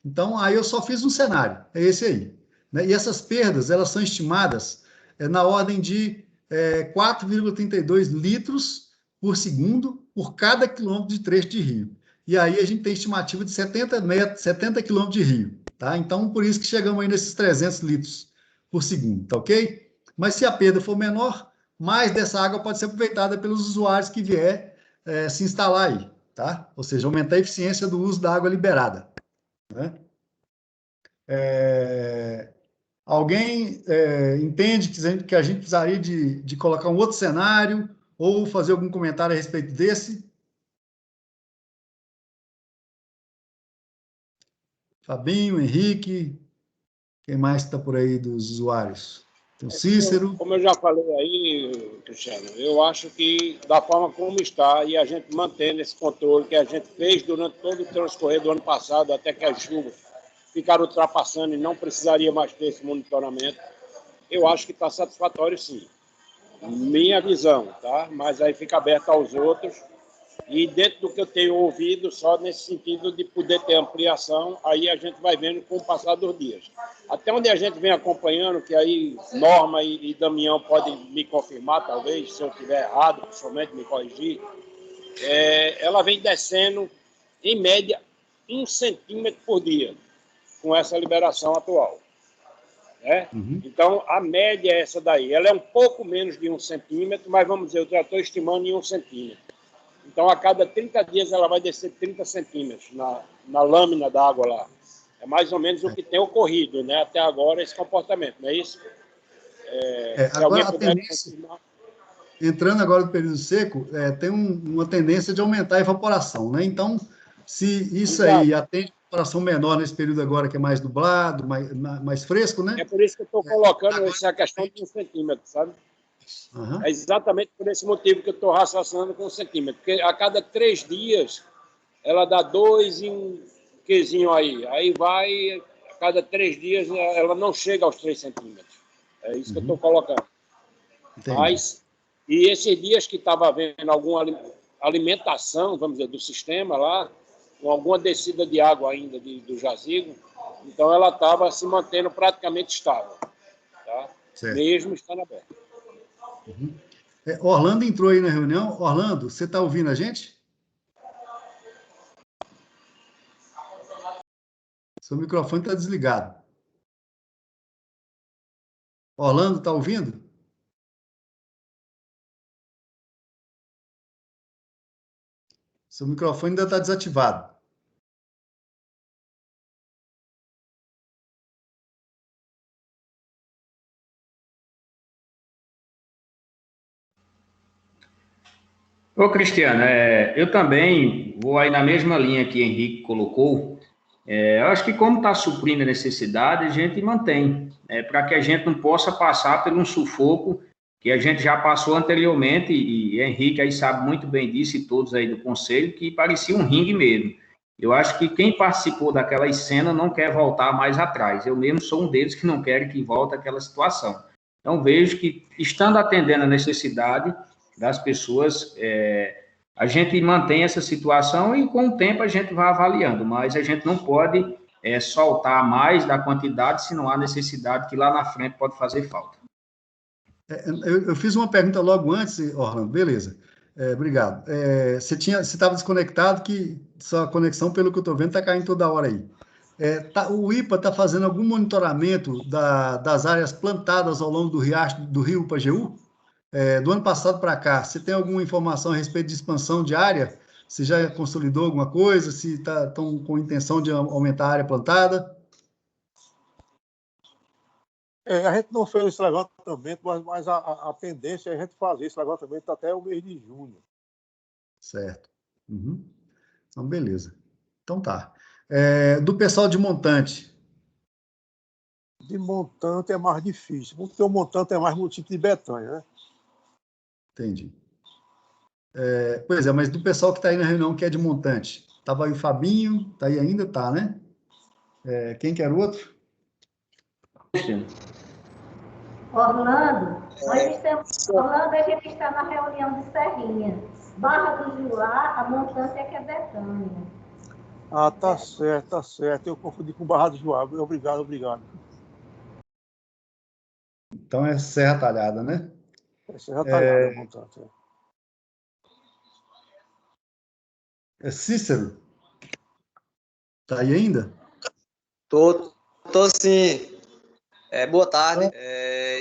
Então, aí eu só fiz um cenário, é esse aí. Né? E essas perdas, elas são estimadas na ordem de 4,32 litros por segundo por cada quilômetro de trecho de rio. E aí a gente tem estimativa de 70 quilômetros de rio. Tá? Então, por isso que chegamos aí nesses 300 litros por segundo, tá ok? Mas se a perda for menor, mais dessa água pode ser aproveitada pelos usuários que vier se instalar aí. Tá? Ou seja, aumentar a eficiência do uso da água liberada. Né? Alguém entende que a gente precisaria de colocar um outro cenário ou fazer algum comentário a respeito desse? Fabinho, Henrique, quem mais está por aí dos usuários? Tem o Cícero. Como eu já falei aí, Cristiano, eu acho que da forma como está e a gente mantendo esse controle que a gente fez durante todo o transcorrer do ano passado, até que as chuvas ficaram ultrapassando e não precisaria mais ter esse monitoramento, eu acho que está satisfatório, sim. Minha visão, tá? Mas aí fica aberto aos outros. E dentro do que eu tenho ouvido, só nesse sentido de poder ter ampliação, aí a gente vai vendo com o passar dos dias. Até onde a gente vem acompanhando, que aí Norma e Damião podem me confirmar, talvez, se eu estiver errado, somente me corrigir, ela vem descendo, em média, 1 centímetro por dia, com essa liberação atual. né? Uhum. Então, a média é essa daí. Ela é um pouco menos de 1 centímetro, mas vamos dizer, eu já estou estimando em 1 centímetro. Então, a cada 30 dias, ela vai descer 30 centímetros na lâmina da água lá. É mais ou menos o que tem ocorrido, né? Até agora, esse comportamento, não é isso? Se alguém Agora, a puder tendência, confirmar. entrando agora no período seco, tem uma tendência de aumentar a evaporação, né? Então, se isso Exato. aí atende a evaporação menor nesse período agora que é mais nublado, mais fresco, né? É por isso que eu estou colocando Agora, essa questão de 1 centímetro, sabe? Aham. É exatamente por esse motivo que eu estou raciocinando com 1 centímetro. Porque a cada 3 dias, ela dá 2 em um quezinho aí. Aí vai, a cada 3 dias, ela não chega aos 3 centímetros. É isso que eu estou colocando. Entendi. Mas, e esses dias que estava havendo alguma alimentação, vamos dizer, do sistema lá, com alguma descida de água ainda do jazigo, então ela estava se mantendo praticamente estável, tá? Certo. Mesmo estando aberta. Uhum. Orlando entrou aí na reunião. Orlando, você está ouvindo a gente? Seu microfone está desligado. Orlando, está ouvindo? Seu microfone ainda está desativado. Ô, Cristiano, eu também vou aí na mesma linha que o Henrique colocou. Eu acho que como está suprindo a necessidade, a gente mantém, para que a gente não possa passar por um sufoco que a gente já passou anteriormente, e Henrique aí sabe muito bem disso, e todos aí do Conselho, que parecia um ringue mesmo. Eu acho que quem participou daquela cena não quer voltar mais atrás. Eu mesmo sou um deles que não quero que volte àquela situação. Então, vejo que, estando atendendo a necessidade das pessoas, a gente mantém essa situação e, com o tempo, a gente vai avaliando, mas a gente não pode soltar mais da quantidade se não há necessidade, que lá na frente pode fazer falta. Eu fiz uma pergunta logo antes, Orlando, beleza. Obrigado. Você estava desconectado, que sua conexão, pelo que eu estou vendo, está caindo toda hora aí. O IPA está fazendo algum monitoramento das áreas plantadas ao longo do riacho do rio Pajeú? Do ano passado para cá, você tem alguma informação a respeito de expansão de área? Você já consolidou alguma coisa? Se estão com intenção de aumentar a área plantada? A gente não fez esse levantamento, mas a tendência é a gente fazer esse levantamento até o mês de junho. Certo. Uhum. Então, beleza. Então, tá. Do pessoal de montante? De montante é mais difícil, porque o montante é mais município de Betânia, né? Entendi. Pois é, mas do pessoal que está aí na reunião, que é de montante, estava aí o Fabinho, está aí ainda? Tá, né? Quem que era o outro? Orlando, Orlando, a gente está na reunião de Serrinha. Barra do Juá, a montante é que é Betânia. Ah, tá certo, tá certo. Eu confundi com Barra do Juá. Obrigado. Então é Serra Talhada, né? É Serra Talhada, a montante. Cícero? Tá aí ainda? Tô sim. Boa tarde.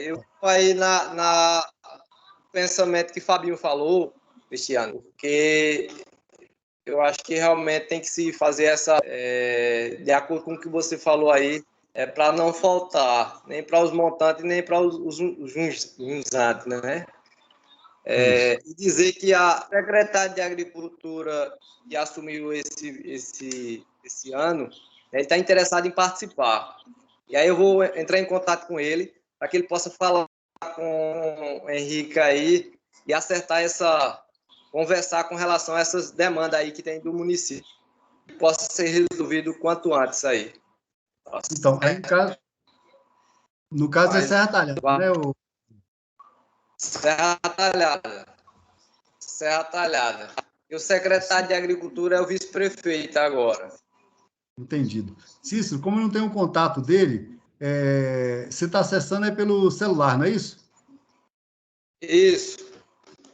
Eu estou aí na pensamento que Fabinho falou, Cristiano, porque eu acho que realmente tem que se fazer essa, de acordo com o que você falou aí, para não faltar, nem para os montantes, nem para os junzantes, né? E dizer que a secretária de Agricultura que assumiu esse ano, ele está interessado em participar. E aí eu vou entrar em contato com ele, para que ele possa falar com o Henrique aí e acertar conversar com relação a essas demandas aí que tem do município, que possa ser resolvido o quanto antes aí. Então, aí no caso é Serra Talhada, né? Serra Talhada. E o secretário de Agricultura é o vice-prefeito agora. Entendido. Cícero, como eu não tenho o contato dele, você está acessando aí pelo celular, não é isso? Isso.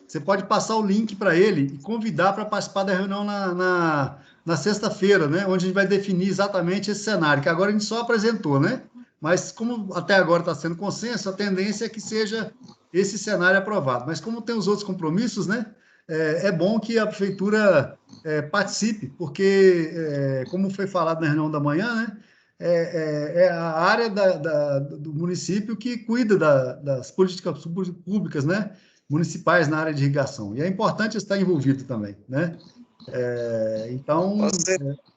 Você pode passar o link para ele e convidar para participar da reunião na sexta-feira, né? Onde a gente vai definir exatamente esse cenário, que agora a gente só apresentou, né? Mas como até agora está sendo consenso, a tendência é que seja esse cenário aprovado. Mas como tem os outros compromissos, né, é bom que a prefeitura participe, porque, como foi falado na reunião da manhã, né, é a área do município que cuida das políticas públicas, né, municipais na área de irrigação. E é importante estar envolvido também, né? Então,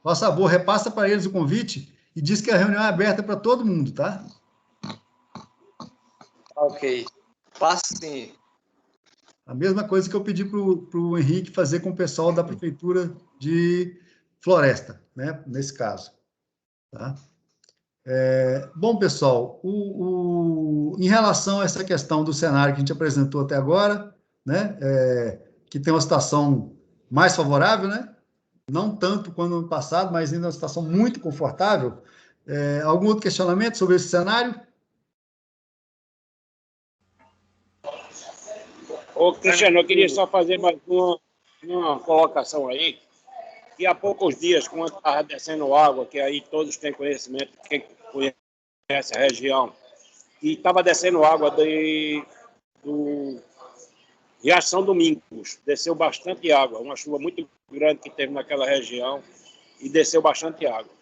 por favor, repassa para eles o convite e diz que a reunião é aberta para todo mundo, tá? Ok. Passo sim. A mesma coisa que eu pedi para o Henrique fazer com o pessoal da Prefeitura de Floresta, né? Nesse caso. Tá? Bom, pessoal, em relação a essa questão do cenário que a gente apresentou até agora, né? Que tem uma situação mais favorável, né? Não tanto quanto no ano passado, mas ainda uma situação muito confortável. Algum outro questionamento sobre esse cenário? Ô, Cristiano, eu queria só fazer mais uma colocação aí, que há poucos dias, quando estava descendo água, que aí todos têm conhecimento, quem conhece a região, e estava descendo água do Riacho São Domingos, desceu bastante água, uma chuva muito grande que teve naquela região, e desceu bastante água.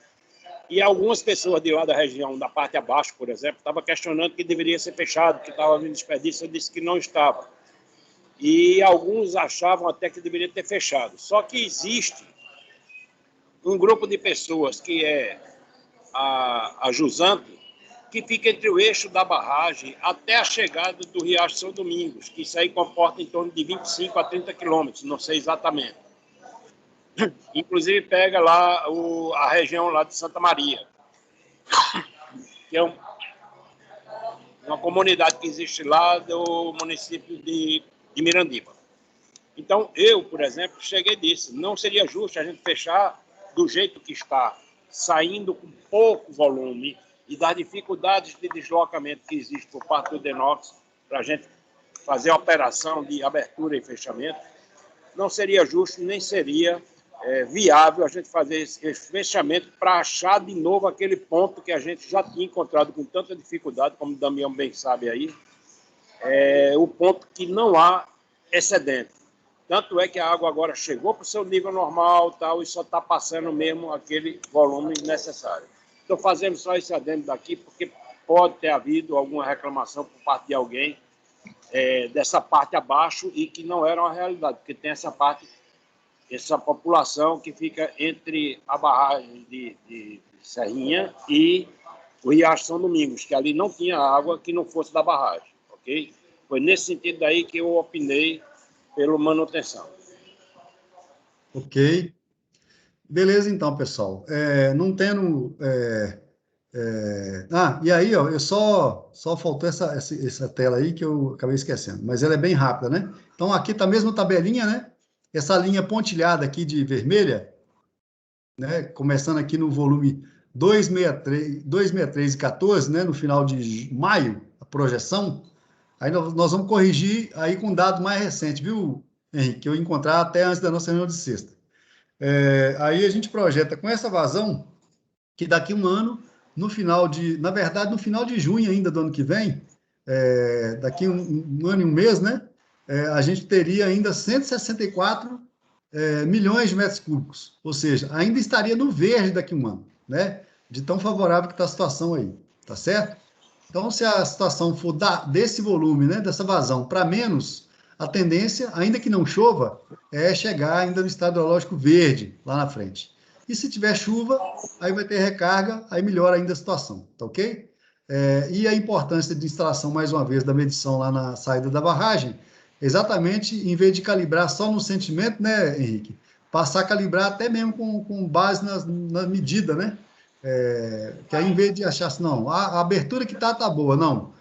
E algumas pessoas de lá da região, da parte abaixo, por exemplo, estavam questionando que deveria ser fechado, que estava vindo desperdício, eu disse que não estava. E alguns achavam até que deveria ter fechado. Só que existe um grupo de pessoas, que é a Jusante, que fica entre o eixo da barragem até a chegada do Riacho São Domingos, que isso aí comporta em torno de 25 a 30 quilômetros, não sei exatamente. Inclusive pega lá a região lá de Santa Maria, que é uma comunidade que existe lá do município de Mirandiba. Então, eu, por exemplo, cheguei disso. Não seria justo a gente fechar do jeito que está, saindo com pouco volume e das dificuldades de deslocamento que existe por parte do DENOX para a gente fazer a operação de abertura e fechamento. Não seria justo, nem seria viável a gente fazer esse fechamento para achar de novo aquele ponto que a gente já tinha encontrado com tanta dificuldade, como o Damião bem sabe aí, o ponto que não há excedente. Tanto é que a água agora chegou para o seu nível normal tal, e só está passando mesmo aquele volume necessário. Estou fazendo só esse adendo daqui, porque pode ter havido alguma reclamação por parte de alguém dessa parte abaixo e que não era uma realidade, porque tem essa população que fica entre a barragem de Serrinha e o Riacho São Domingos, que ali não tinha água que não fosse da barragem, ok? Foi nesse sentido daí que eu opinei pela manutenção. Ok. Beleza, então, pessoal. Não tendo... e aí, ó, só faltou essa tela aí que eu acabei esquecendo, mas ela é bem rápida, né? Então, aqui está a mesma tabelinha, né? Essa linha pontilhada aqui de vermelha, né? Começando aqui no volume 263,14, né? No final de maio, a projeção. Aí nós vamos corrigir aí com um dado mais recente, viu, Henrique? Que eu encontrar até antes da nossa reunião de sexta. Aí a gente projeta com essa vazão que daqui um ano, no final de junho ainda do ano que vem, daqui um ano e um mês, né? A gente teria ainda 164 milhões de metros cúbicos, ou seja, ainda estaria no verde daqui a um ano, né? De tão favorável que está a situação aí, tá certo? Então, se a situação for desse volume, né, dessa vazão, para menos, a tendência, ainda que não chova, é chegar ainda no estado hidrológico verde, lá na frente. E se tiver chuva, aí vai ter recarga, aí melhora ainda a situação, tá ok? E a importância de instalação, mais uma vez, da medição lá na saída da barragem, exatamente, em vez de calibrar só no sentimento, né, Henrique? Passar a calibrar até mesmo com base na medida, né? Que aí, em vez de achar assim, não, a abertura que tá boa, não.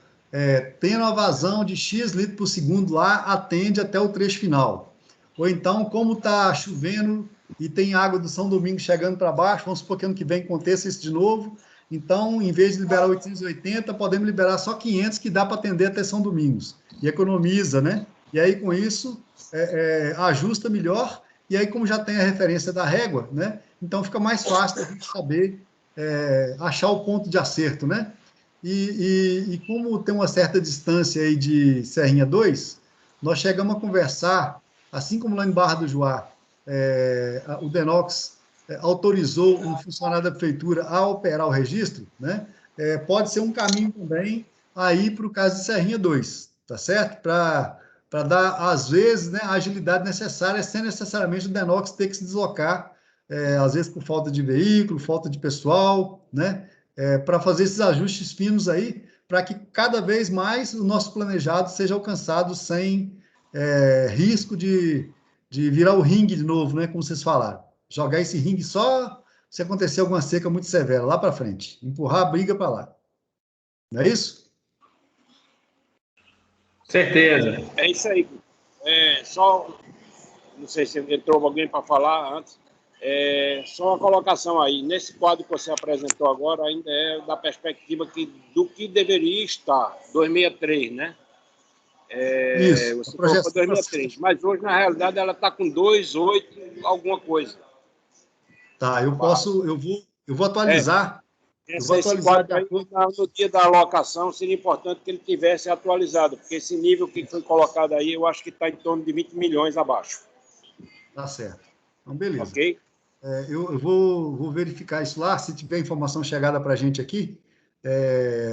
Tendo a vazão de X litros por segundo lá, atende até o trecho final. Ou então, como está chovendo e tem água do São Domingos chegando para baixo, vamos supor que ano que vem aconteça isso de novo, então, em vez de liberar 880, podemos liberar só 500, que dá para atender até São Domingos. E economiza, né? E aí, com isso, ajusta melhor, e aí, como já tem a referência da régua, né? Então, fica mais fácil a gente saber achar o ponto de acerto, né? e como tem uma certa distância aí de Serrinha 2, nós chegamos a conversar, assim como lá em Barra do Juá, o DENOX autorizou um funcionário da prefeitura a operar o registro, né? Pode ser um caminho também aí para o caso de Serrinha 2, tá certo? Para dar, às vezes, né, a agilidade necessária, sem necessariamente o DENOX ter que se deslocar, às vezes por falta de veículo, falta de pessoal, né? Para fazer esses ajustes finos aí, para que cada vez mais o nosso planejado seja alcançado sem risco de virar o ringue de novo, né? Como vocês falaram. Jogar esse ringue só se acontecer alguma seca muito severa, lá para frente. Empurrar a briga para lá. Não é isso? Certeza. É isso aí. Só, não sei se entrou alguém para falar antes, só uma colocação aí. Nesse quadro que você apresentou agora, ainda é da perspectiva do que deveria estar, 2063, né? Isso, você colocou 2003, mas hoje, na realidade, ela está com 28 alguma coisa. Tá, eu vou atualizar. Eu vou Esse atualizar quadro aí, no dia da alocação, seria importante que ele tivesse atualizado, porque esse nível que foi colocado aí, eu acho que está em torno de 20 milhões abaixo. Tá certo. Então, beleza. Ok? Eu vou verificar isso lá, se tiver informação chegada para a gente aqui,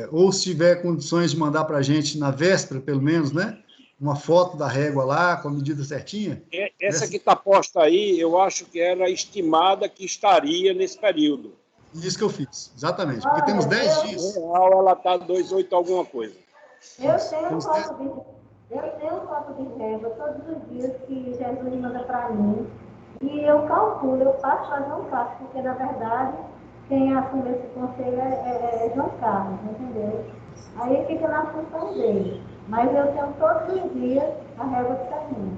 ou se tiver condições de mandar para a gente na véspera, pelo menos, né? Uma foto da régua lá, com a medida certinha. Essa que está posta aí, eu acho que era estimada que estaria nesse período. Isso que eu fiz, exatamente. Porque temos 10 dias. No real, ela está 2,8 alguma coisa. Eu tenho foto de régua todos os dias que Jesus manda para mim. E eu calculo, eu faço, mas não faço, porque, na verdade, quem assume esse conselho é João Carlos, entendeu? Aí fica na função dele. Mas eu tenho todos os dias a régua de Serrinha.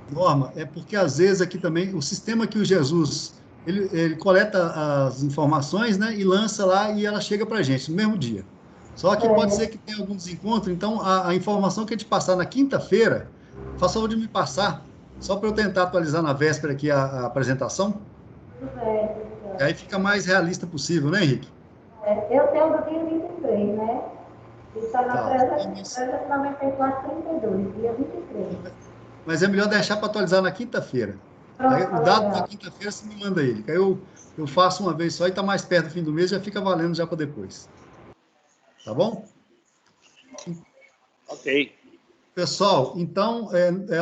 Norma, é porque, às vezes, aqui também, o sistema que o Jesus, ele coleta as informações, né, e lança lá, e ela chega para a gente no mesmo dia. Só que pode ser que tenha algum desencontro, então a informação que a gente passar na quinta-feira, faça favor de me passar, só para eu tentar atualizar na véspera aqui a apresentação. E aí fica mais realista possível, né, Henrique? Eu tenho do dia 23, né? E está na 394, 32, dia 23. Mas é melhor deixar para atualizar na quinta-feira. O dado da quinta-feira você me manda ele. Aí eu faço uma vez só e está mais perto do fim do mês, já fica valendo já para depois. Tá bom? Ok. Pessoal, então,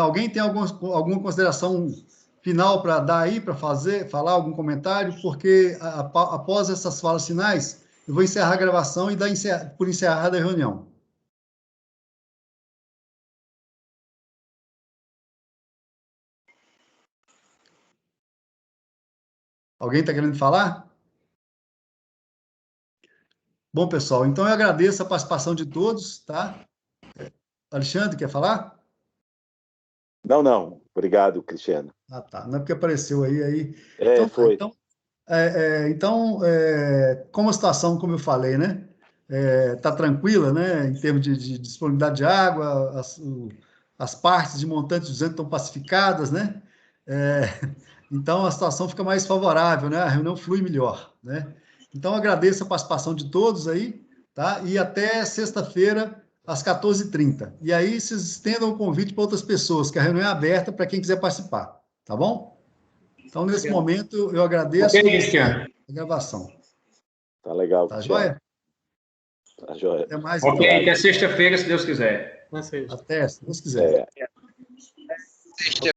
alguém tem alguma consideração final para dar aí, para falar algum comentário? Porque após essas falas finais, eu vou encerrar a gravação e dar por encerrada a reunião. Alguém está querendo falar? Bom, pessoal, então eu agradeço a participação de todos, tá? Alexandre, quer falar? Não. Obrigado, Cristiano. Ah, tá. Não é porque apareceu aí. Então, foi. Então, como a situação, como eu falei, né? Está tranquila, né? Em termos de disponibilidade de água, as partes de montante 200 estão pacificadas, né? Então, a situação fica mais favorável, né? A reunião flui melhor, né? Então, agradeço a participação de todos aí, tá? E até sexta-feira, às 14h30. E aí, vocês estendam o convite para outras pessoas, que a reunião é aberta para quem quiser participar, tá bom? Então, nesse momento, eu agradeço Cristiano. a gravação. Tá legal, Tá Cristiano. joia? Tá joia. Até mais. Ok, então. até sexta-feira, se Deus quiser. Até, se Deus quiser.